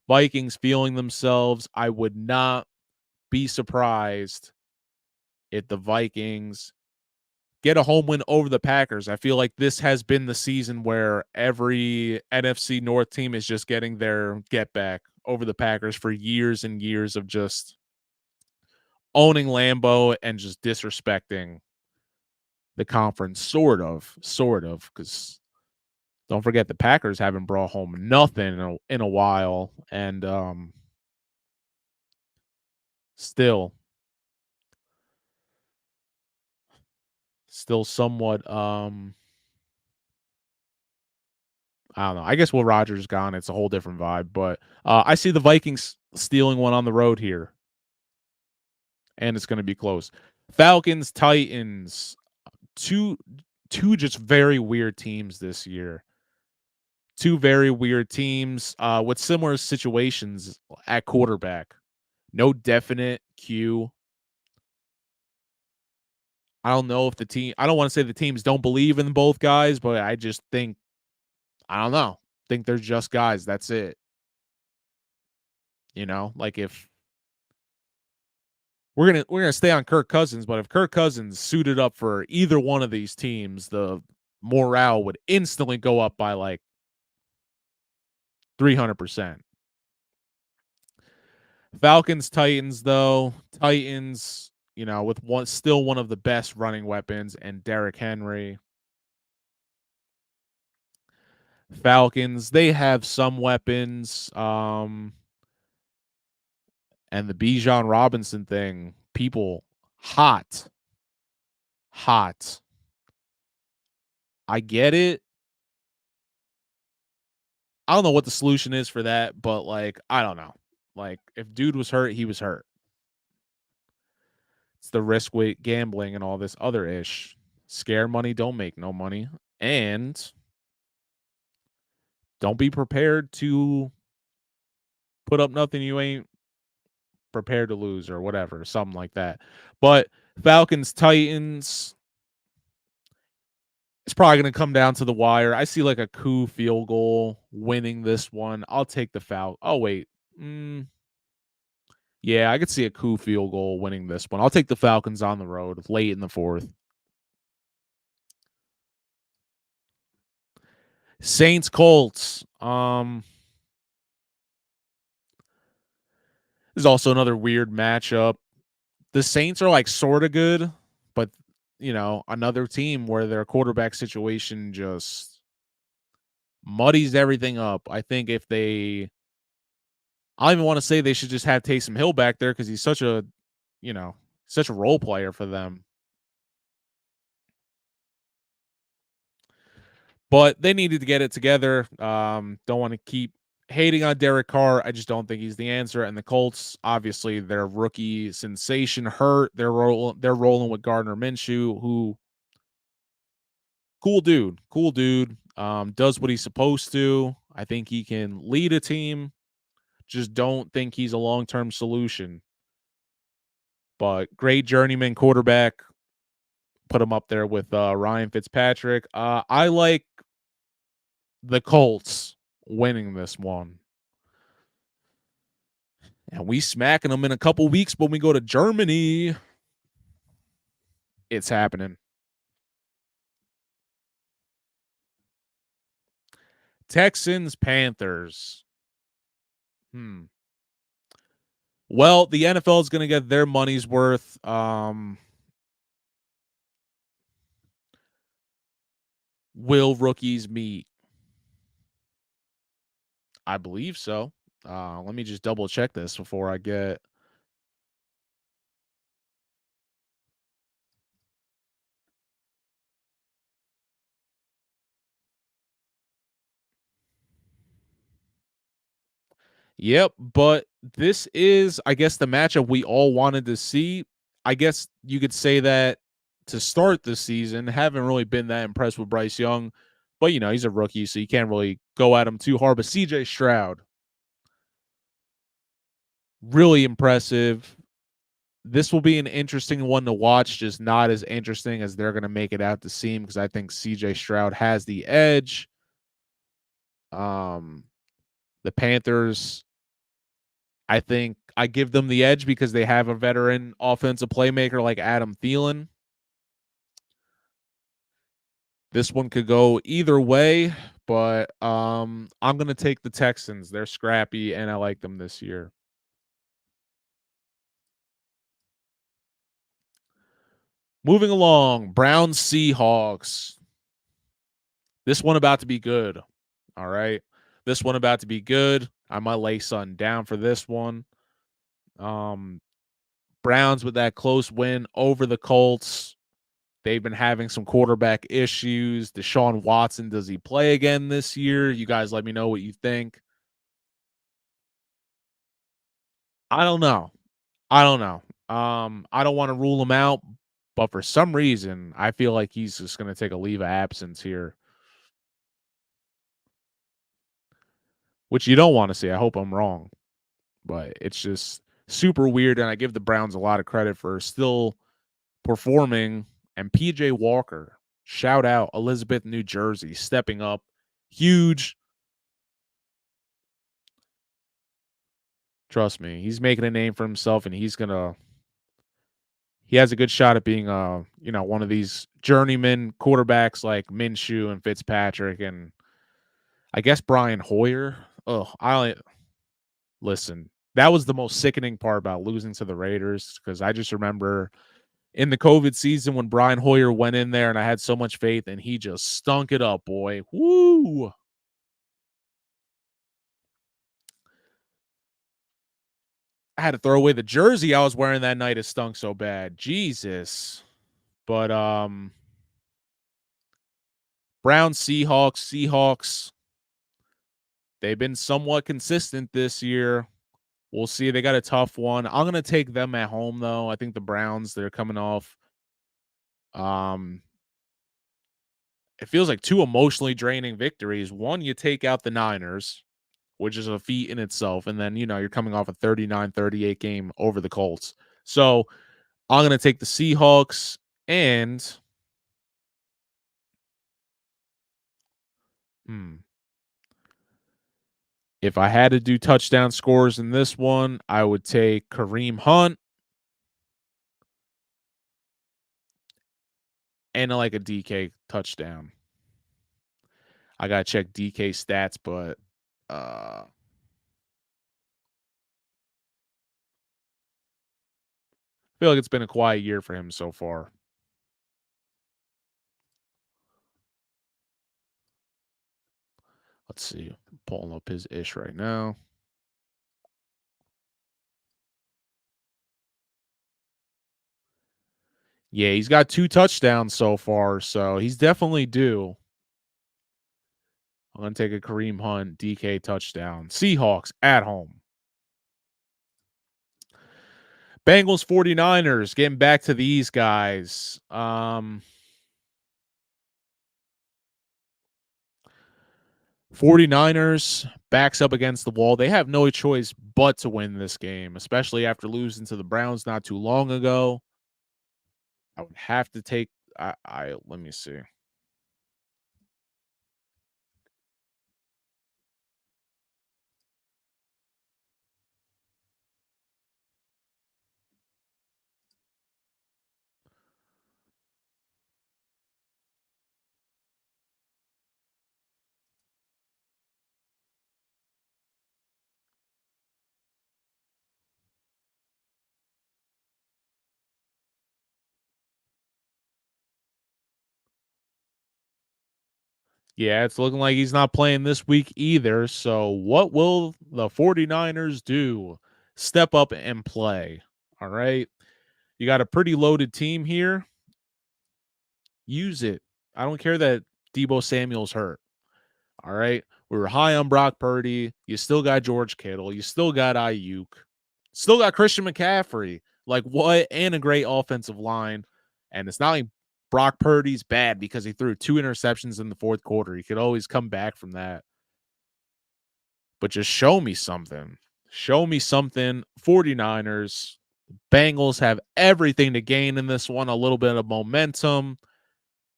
Vikings feeling themselves. I would not be surprised if the Vikings get a home win over the Packers. I feel like this has been the season where every NFC North team is just getting their get back over the Packers for years and years of just owning Lambeau and just disrespecting the conference, sort of, because don't forget the Packers haven't brought home nothing in a while, and still somewhat I don't know. I guess Will Rogers gone, it's a whole different vibe, but I see the Vikings stealing one on the road here, and it's going to be close. Falcons, Titans, two just very weird teams this year. Two very weird teams with similar situations at quarterback. No definite cue. I don't know if I don't want to say the teams don't believe in both guys, but I just think, I don't know. Think they're just guys. That's it. Like if we're gonna stay on Kirk Cousins, but if Kirk Cousins suited up for either one of these teams, the morale would instantly go up by like 300%. Falcons, Titans, though. Titans, with one of the best running weapons, and Derrick Henry. Falcons, they have some weapons. And the Bijan Robinson thing, people hot. Hot. I get it. I don't know what the solution is for that, but like, I don't know. Like, if dude was hurt, he was hurt. It's the risk weight gambling and all this other ish. Scare money don't make no money. And don't be prepared to put up nothing you ain't prepared to lose or whatever, something like that. But Falcons, Titans, it's probably going to come down to the wire. I see like a coup field goal winning this one. I'll take the Falcons. Oh, wait. Yeah, I could see a coup field goal winning this one. I'll take the Falcons on the road late in the fourth. Saints, Colts. This is also another weird matchup. The Saints are like sort of good, but another team where their quarterback situation just muddies everything up. I think if they I don't even want to say they should just have Taysom Hill back there because he's such a, you know, such a role player for them. But they needed to get it together. Don't want to keep hating on Derek Carr. I just don't think he's the answer. And the Colts, obviously, their rookie sensation hurt. They're rolling with Gardner Minshew, who cool dude. Does what he's supposed to. I think he can lead a team. Just don't think he's a long term solution. But great journeyman quarterback. Put him up there with Ryan Fitzpatrick. I like the Colts winning this one. And we smacking them in a couple weeks when we go to Germany. It's happening. Texans, Panthers. Well, the NFL is going to get their money's worth. Will rookies meet? I believe so. Let me just double check this before I get. Yep, but this is, I guess, the matchup we all wanted to see. I guess you could say that to start the season. Haven't really been that impressed with Bryce Young, but he's a rookie, so you can't really go at him too hard. But CJ Stroud, really impressive. This will be an interesting one to watch, just not as interesting as they're going to make it out to seem because I think CJ Stroud has the edge. Um, the Panthers, I think I give them the edge because they have a veteran offensive playmaker like Adam Thielen. This one could go either way, but I'm going to take the Texans. They're scrappy and I like them this year. Moving along, Browns Seahawks. This one about to be good. All right. This one about to be good. I might lay something down for this one. Um Browns with that close win over the Colts. They've been having some quarterback issues. Deshaun Watson, does he play again this year? You guys let me know what you think. I don't know. I don't know. I don't want to rule him out, but for some reason, I feel like he's just going to take a leave of absence here, which you don't want to see. I hope I'm wrong, but it's just super weird. And I give the Browns a lot of credit for still performing. And PJ Walker, shout out Elizabeth, New Jersey, stepping up. Huge. Trust me, he's making a name for himself and he has a good shot at being one of these journeyman quarterbacks like Minshew and Fitzpatrick and I guess Brian Hoyer. Oh, listen. That was the most sickening part about losing to the Raiders because I just remember in the COVID season when Brian Hoyer went in there and I had so much faith and he just stunk it up, boy. Woo! I had to throw away the jersey I was wearing that night. It stunk so bad. Jesus. But Browns, Seahawks. They've been somewhat consistent this year. We'll see. They got a tough one. I'm gonna take them at home though. I think the Browns, they're coming off. Um, it feels like two emotionally draining victories. One, you take out the Niners, which is a feat in itself, and then you're coming off a 39-38 game over the Colts. So I'm gonna take the Seahawks and if I had to do touchdown scores in this one, I would take Kareem Hunt and like a DK touchdown. I gotta check DK stats, but I feel like it's been a quiet year for him so far. Let's see. I'm pulling up his ish right now. Yeah, he's got 2 touchdowns so far, so he's definitely due. I'm gonna take a Kareem Hunt DK touchdown. Seahawks at home. Bengals 49ers, getting back to these guys. 49ers backs up against the wall. They have no choice but to win this game, especially after losing to the Browns not too long ago. I would have to take I let me see. Yeah, it's looking like he's not playing this week either. So, what will the 49ers do? Step up and play. All right. You got a pretty loaded team here. Use it. I don't care that Deebo Samuel's hurt. All right. We were high on Brock Purdy. You still got George Kittle. You still got Ayuk. Still got Christian McCaffrey. Like what? And a great offensive line. And it's not like Brock Purdy's bad because he threw 2 interceptions in the fourth quarter. He could always come back from that. But just show me something. Show me something. 49ers. Bengals have everything to gain in this one. A little bit of momentum.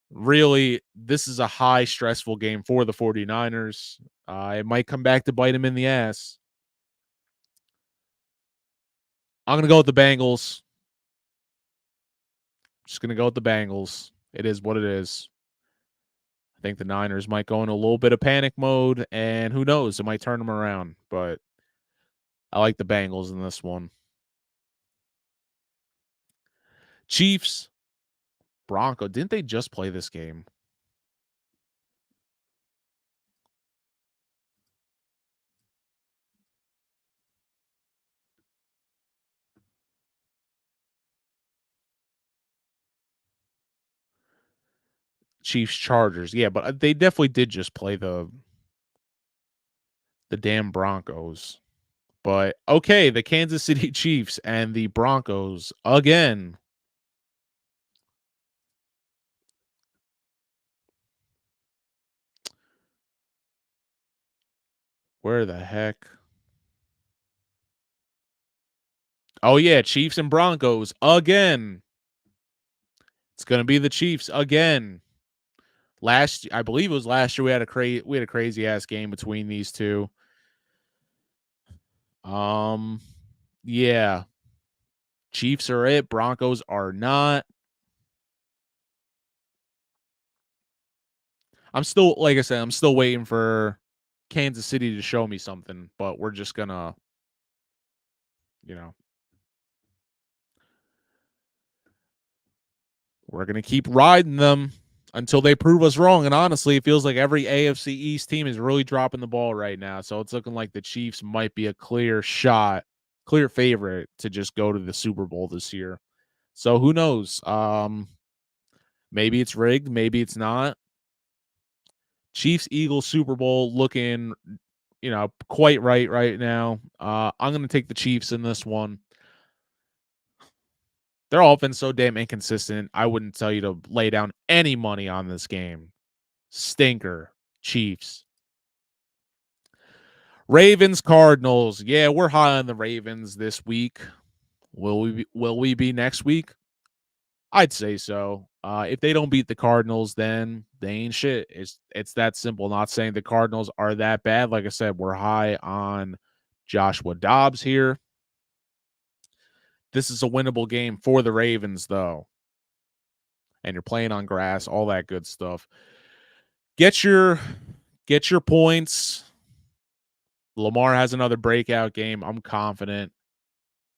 Really, this is a high stressful game for the 49ers. It might come back to bite them in the ass. I'm going to go with the Bengals. Just going to go with the Bengals. It is what it is. I think the Niners might go in a little bit of panic mode, and who knows? It might turn them around, but I like the Bengals in this one. Chiefs, Bronco. Didn't they just play this game? Chiefs, Chargers. Yeah, but they definitely did just play the damn Broncos. But okay, the Kansas City Chiefs and the Broncos again. Where the heck? Oh yeah, Chiefs and Broncos again. It's gonna be the Chiefs again. I believe it was last year. We had a crazy ass game between these two. Um, yeah, Chiefs are it. Broncos are not. I'm still, like I said, I'm still waiting for Kansas City to show me something, but we're just gonna, you know, we're gonna keep riding them until they prove us wrong. And honestly, it feels like every AFC East team is really dropping the ball right now. So it's looking like the Chiefs might be a clear shot, clear favorite to just go to the Super Bowl this year. So who knows? Maybe it's rigged, maybe it's not. Chiefs Eagles Super Bowl looking, quite right now. I'm going to take the Chiefs in this one. Their offense so damn inconsistent. I wouldn't tell you to lay down any money on this game. Stinker. Chiefs. Ravens Cardinals. Yeah, we're high on the Ravens this week. Will we be next week? I'd say so. If they don't beat the Cardinals, then they ain't shit. It's that simple. Not saying the Cardinals are that bad. Like I said, we're high on Joshua Dobbs here. This is a winnable game for the Ravens, though. And you're playing on grass, all that good stuff. Get your points. Lamar has another breakout game. I'm confident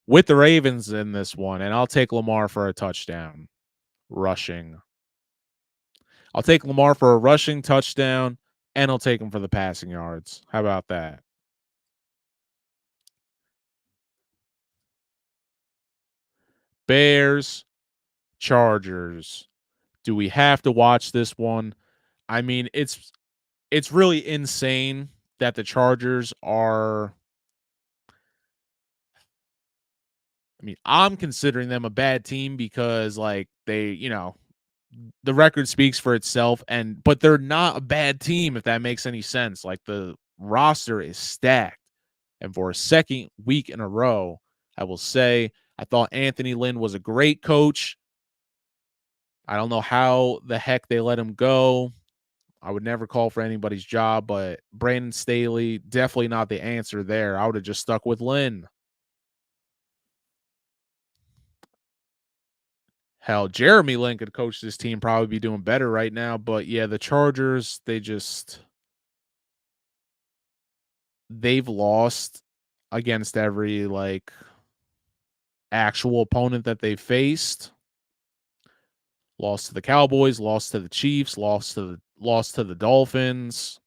with the Ravens in this one, and I'll take Lamar for a touchdown rushing. I'll take Lamar for a rushing touchdown, and I'll take him for the passing yards. How about that? Bears, Chargers. Do we have to watch this one? I mean, it's really insane that the Chargers are. I mean, I'm considering them a bad team because like the record speaks for itself, but they're not a bad team if that makes any sense. Like the roster is stacked. And for a second week in a row, I will say I thought Anthony Lynn was a great coach. I don't know how the heck they let him go. I would never call for anybody's job, but Brandon Staley, definitely not the answer there. I would have just stuck with Lynn. Hell, Jeremy Lin could coach this team, probably be doing better right now. But yeah, the Chargers, they've lost against every like actual opponent that they faced. Lost to the Cowboys, lost to the Chiefs, lost to the Dolphins,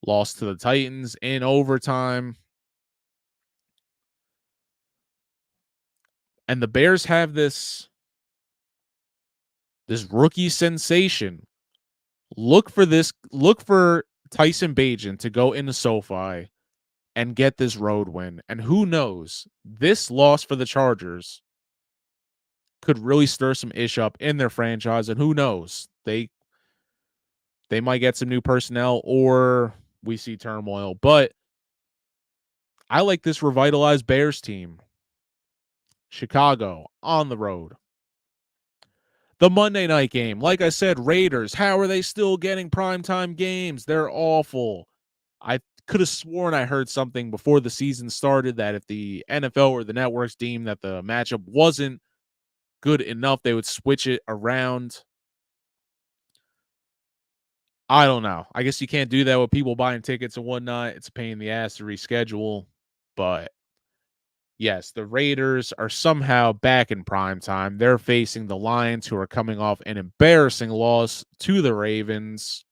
lost to the Titans in overtime. And the Bears have this rookie sensation. Look for Tyson Bagent to go into SoFi and get this road win. And who knows, this loss for the Chargers could really stir some ish up in their franchise. And who knows, they might get some new personnel or we see turmoil. But I like this revitalized Bears team. Chicago on the road. The Monday night game, like I said, Raiders. How are they still getting primetime games? They're awful. I could have sworn I heard something before the season started that if the NFL or the networks deemed that the matchup wasn't good enough, they would switch it around. I don't know. I guess you can't do that with people buying tickets and whatnot. It's a pain in the ass to reschedule. But yes, the Raiders are somehow back in prime time. They're facing the Lions, who are coming off an embarrassing loss to the Ravens.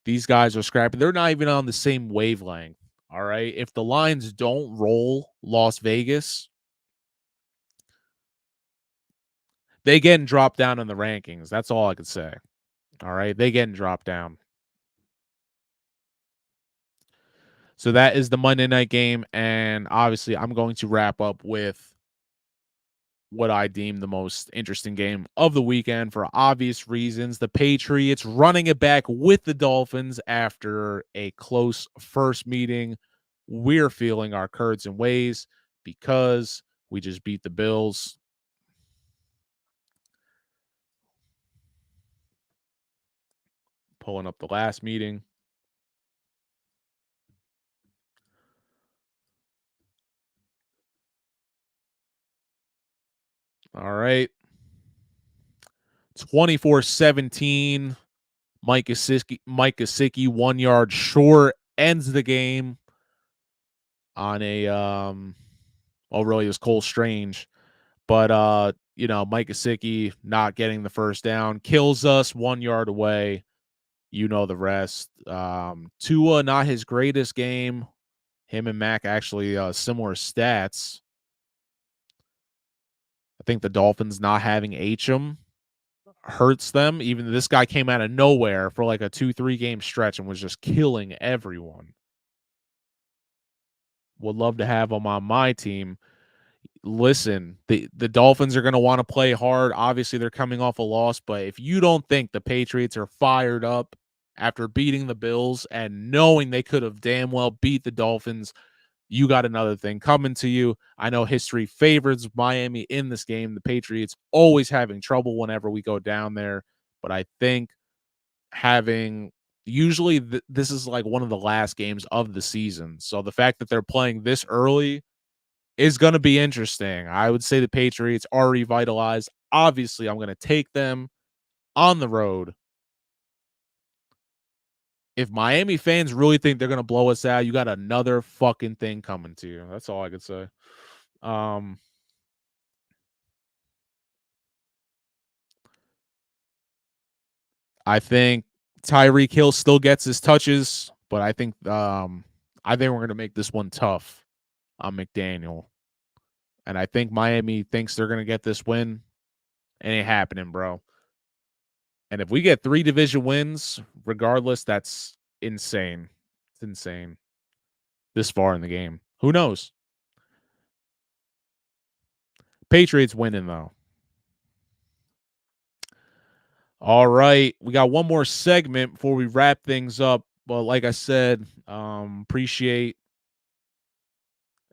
These guys are scrapping. They're not even on the same wavelength. All right. If the Lions don't roll Las Vegas, they getting dropped down in the rankings. That's all I could say. All right. They getting dropped down. So that is the Monday night game. And obviously, I'm going to wrap up with what I deem the most interesting game of the weekend for obvious reasons. The Patriots running it back with the Dolphins after a close first meeting. We're feeling our curds and ways because we just beat the Bills. Pulling up the last meeting. All right. 24-17. Mike Gesicki 1 yard short ends the game on a really it was Cole Strange. But Mike Gesicki not getting the first down kills us 1 yard away. You know the rest. Tua, not his greatest game. Him and Mac actually similar stats. I think the Dolphins not having H'em hurts them. Even this guy came out of nowhere for like a 2-3 game stretch and was just killing everyone. Would love to have him on my team. Listen, the Dolphins are going to want to play hard. Obviously, they're coming off a loss, but if you don't think the Patriots are fired up after beating the Bills and knowing they could have damn well beat the Dolphins, you got another thing coming to you. I know history favors Miami in this game. The Patriots always having trouble whenever we go down there, but I think usually this is like one of the last games of the season. So the fact that they're playing this early is going to be interesting. I would say the Patriots are revitalized. Obviously, I'm going to take them on the road. If Miami fans really think they're going to blow us out, you got another fucking thing coming to you. That's all I could say. I think Tyreek Hill still gets his touches, but I think we're going to make this one tough on McDaniel. And I think Miami thinks they're going to get this win. It ain't happening, bro. And if we get 3 division wins, regardless, that's insane. It's insane. This far in the game. Who knows? Patriots winning, though. All right. We got one more segment before we wrap things up. But like I said, appreciate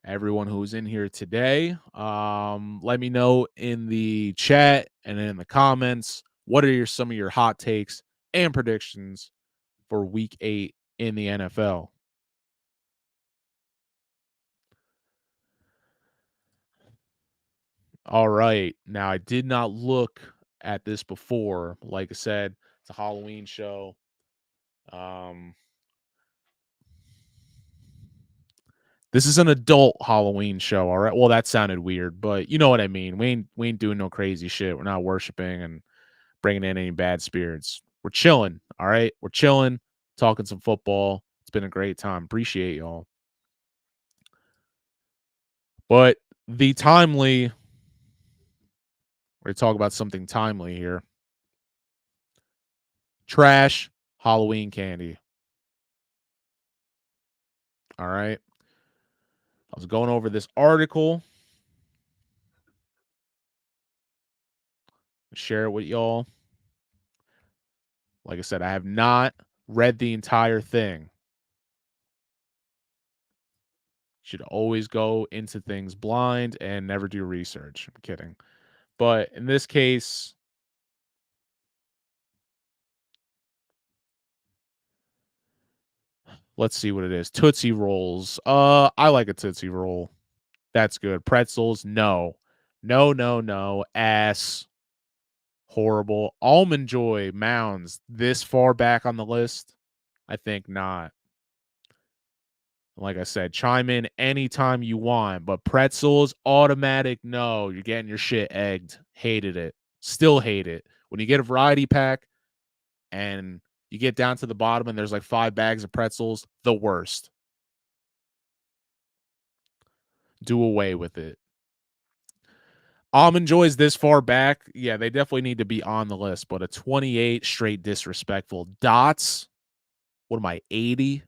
everyone who's in here today. Let me know in the chat and in the comments what are some of your hot takes and predictions for week 8 in the NFL. All right. Now, I did not look at this before. Like I said, it's a Halloween show. This is an adult Halloween show, all right? Well, that sounded weird, but you know what I mean. We ain't doing no crazy shit. We're not worshiping and bringing in any bad spirits. We're chilling, all right? We're chilling, talking some football. It's been a great time. Appreciate y'all. But the timely, we're going to talk about something timely here. Trash Halloween candy. All right. I was going over this article. Share it with y'all. Like I said, I have not read the entire thing. Should always go into things blind and never do research. I'm kidding. But in this case, let's see what it is. Tootsie Rolls. I like a Tootsie Roll. That's good. Pretzels, no. No, no, no. Ass. Horrible. Almond Joy Mounds. This far back on the list? I think not. Like I said, chime in anytime you want. But pretzels, automatic, no. You're getting your shit egged. Hated it. Still hate it. When you get a variety pack and you get down to the bottom and there's like 5 bags of pretzels, the worst. Do away with it. Almond Joys this far back, yeah, they definitely need to be on the list. But a 28, straight disrespectful. Dots, what am I, 80?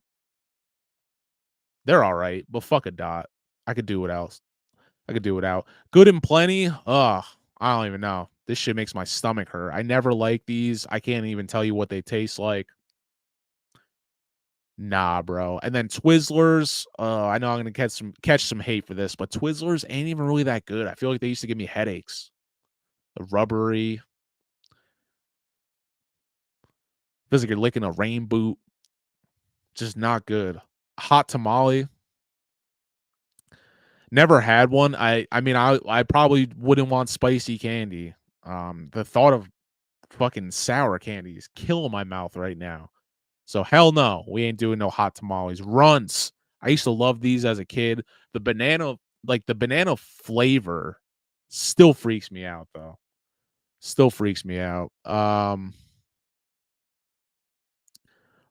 They're all right, but fuck a dot. I could do without. I could do without. Good and plenty. Ugh, I don't even know. This shit makes my stomach hurt. I never like these. I can't even tell you what they taste like. Nah, bro. And then Twizzlers. I know I'm gonna catch some hate for this, but Twizzlers ain't even really that good. I feel like they used to give me headaches. The rubbery. Feels like you're licking a rain boot. Just not good. Hot tamale. Never had one. I probably wouldn't want spicy candy. The thought of fucking sour candy is killing my mouth right now. So hell no, we ain't doing no hot tamales. Runts. I used to love these as a kid. The banana flavor still freaks me out though. Still freaks me out.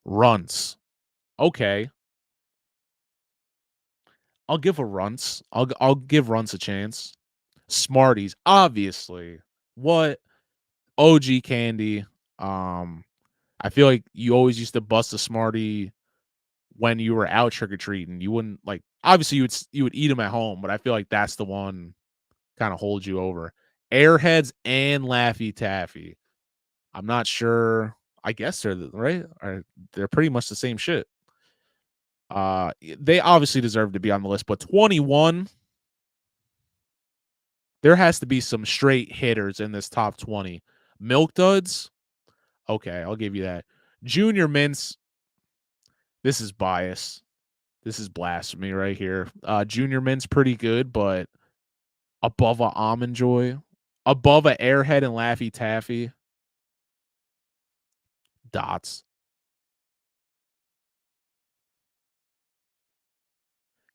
Runts. Okay. I'll give a runts. I'll give runts a chance. Smarties, obviously. What OG candy. I feel like you always used to bust a Smartie when you were out trick or treating. You wouldn't like obviously you would eat them at home, but I feel like that's the one kind of holds you over. Airheads and Laffy Taffy. I'm not sure. I guess right. They're pretty much the same shit. They obviously deserve to be on the list, but 21. There has to be some straight hitters in this top 20. Milk Duds. Okay, I'll give you that. Junior Mints. This is bias. This is blasphemy right here. Junior Mint's pretty good, but above a Almond Joy, above a Airhead and Laffy Taffy, dots.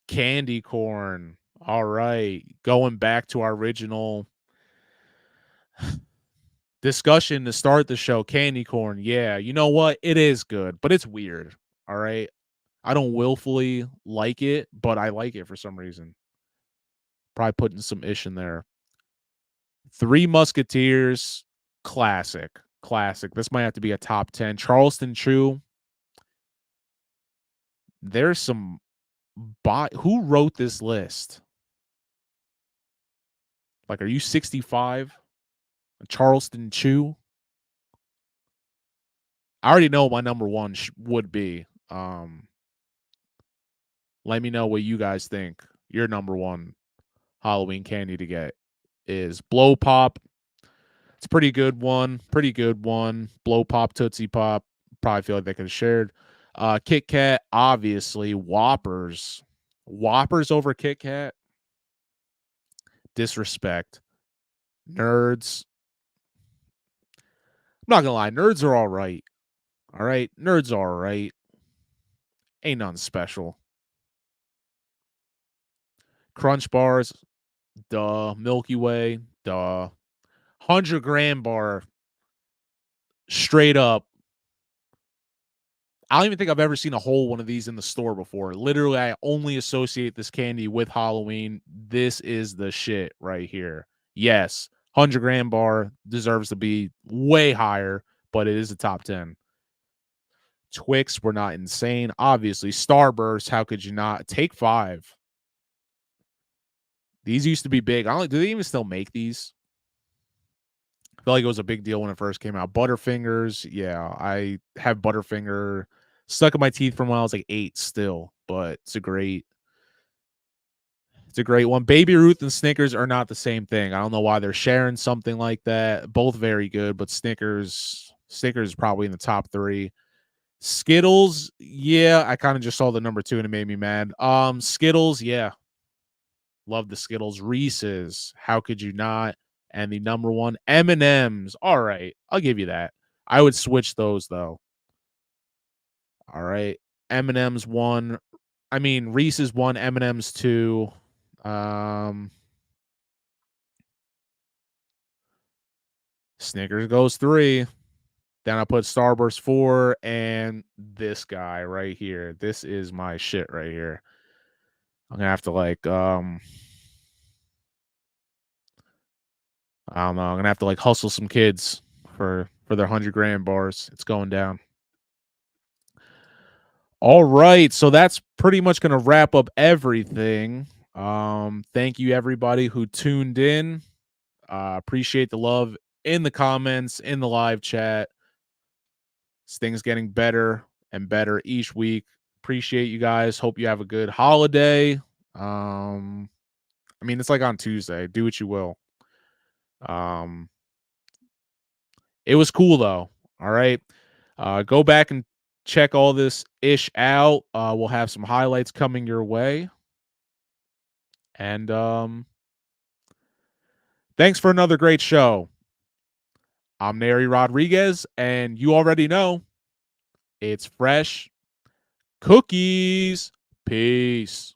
Candy corn. All right. Going back to our original discussion to start the show, candy corn. Yeah, you know what? It is good, but it's weird. All right. I don't willfully like it, but I like it for some reason. Probably putting some ish in there. Three Musketeers, classic. This might have to be a top 10. Charleston Chew. There's some who wrote this list? Like, are you 65? Charleston Chew? I already know what my number one would be. Let me know what you guys think your number one Halloween candy to get is. Blow Pop. It's a pretty good one. Blow Pop, Tootsie Pop. Probably feel like they could have shared. Kit Kat, obviously. Whoppers. Whoppers over Kit Kat. Disrespect. Nerds. I'm not gonna lie, nerds are all right. All right, nerds are all right. Ain't nothing special. Crunch bars, duh. Milky Way, duh. 100-gram bar, straight up. I don't even think I've ever seen a whole one of these in the store before. Literally, I only associate this candy with Halloween. This is the shit right here. Yes, 100-gram bar deserves to be way higher, but it is a top 10. Twix were not insane. Obviously, Starburst, how could you not? Take 5. These used to be big. I don't know, do they even still make these? I feel like it was a big deal when it first came out. Butterfingers, yeah, I have Butterfinger stuck in my teeth from when I was like 8 still, but it's a great one. Baby Ruth and Snickers are not the same thing. I don't know why they're sharing something like that. Both very good, but Snickers is probably in the top 3. Skittles, yeah, I kind of just saw the number 2 and it made me mad. Skittles, yeah. Love the Skittles. Reese's, how could you not? And the number 1, M&M's. All right, I'll give you that. I would switch those though. All right, M&M's 1. I mean, Reese's 1, M&M's 2. Snickers goes 3. Then I put Starburst 4 and this guy right here. This is my shit right here. I'm gonna have to like I don't know. I'm gonna have to like hustle some kids for their 100-gram bars. It's going down. All right, so that's pretty much gonna wrap up everything. Thank you everybody who tuned in. Appreciate the love in the comments, in the live chat. This thing's getting better and better each week. Appreciate you guys. Hope you have a good holiday. I mean, it's like on Tuesday. Do what you will. It was cool though. All right. Go back and check all this ish out. We'll have some highlights coming your way. And thanks for another great show. I'm Nery Rodriguez, and you already know it's fresh cookies. Peace.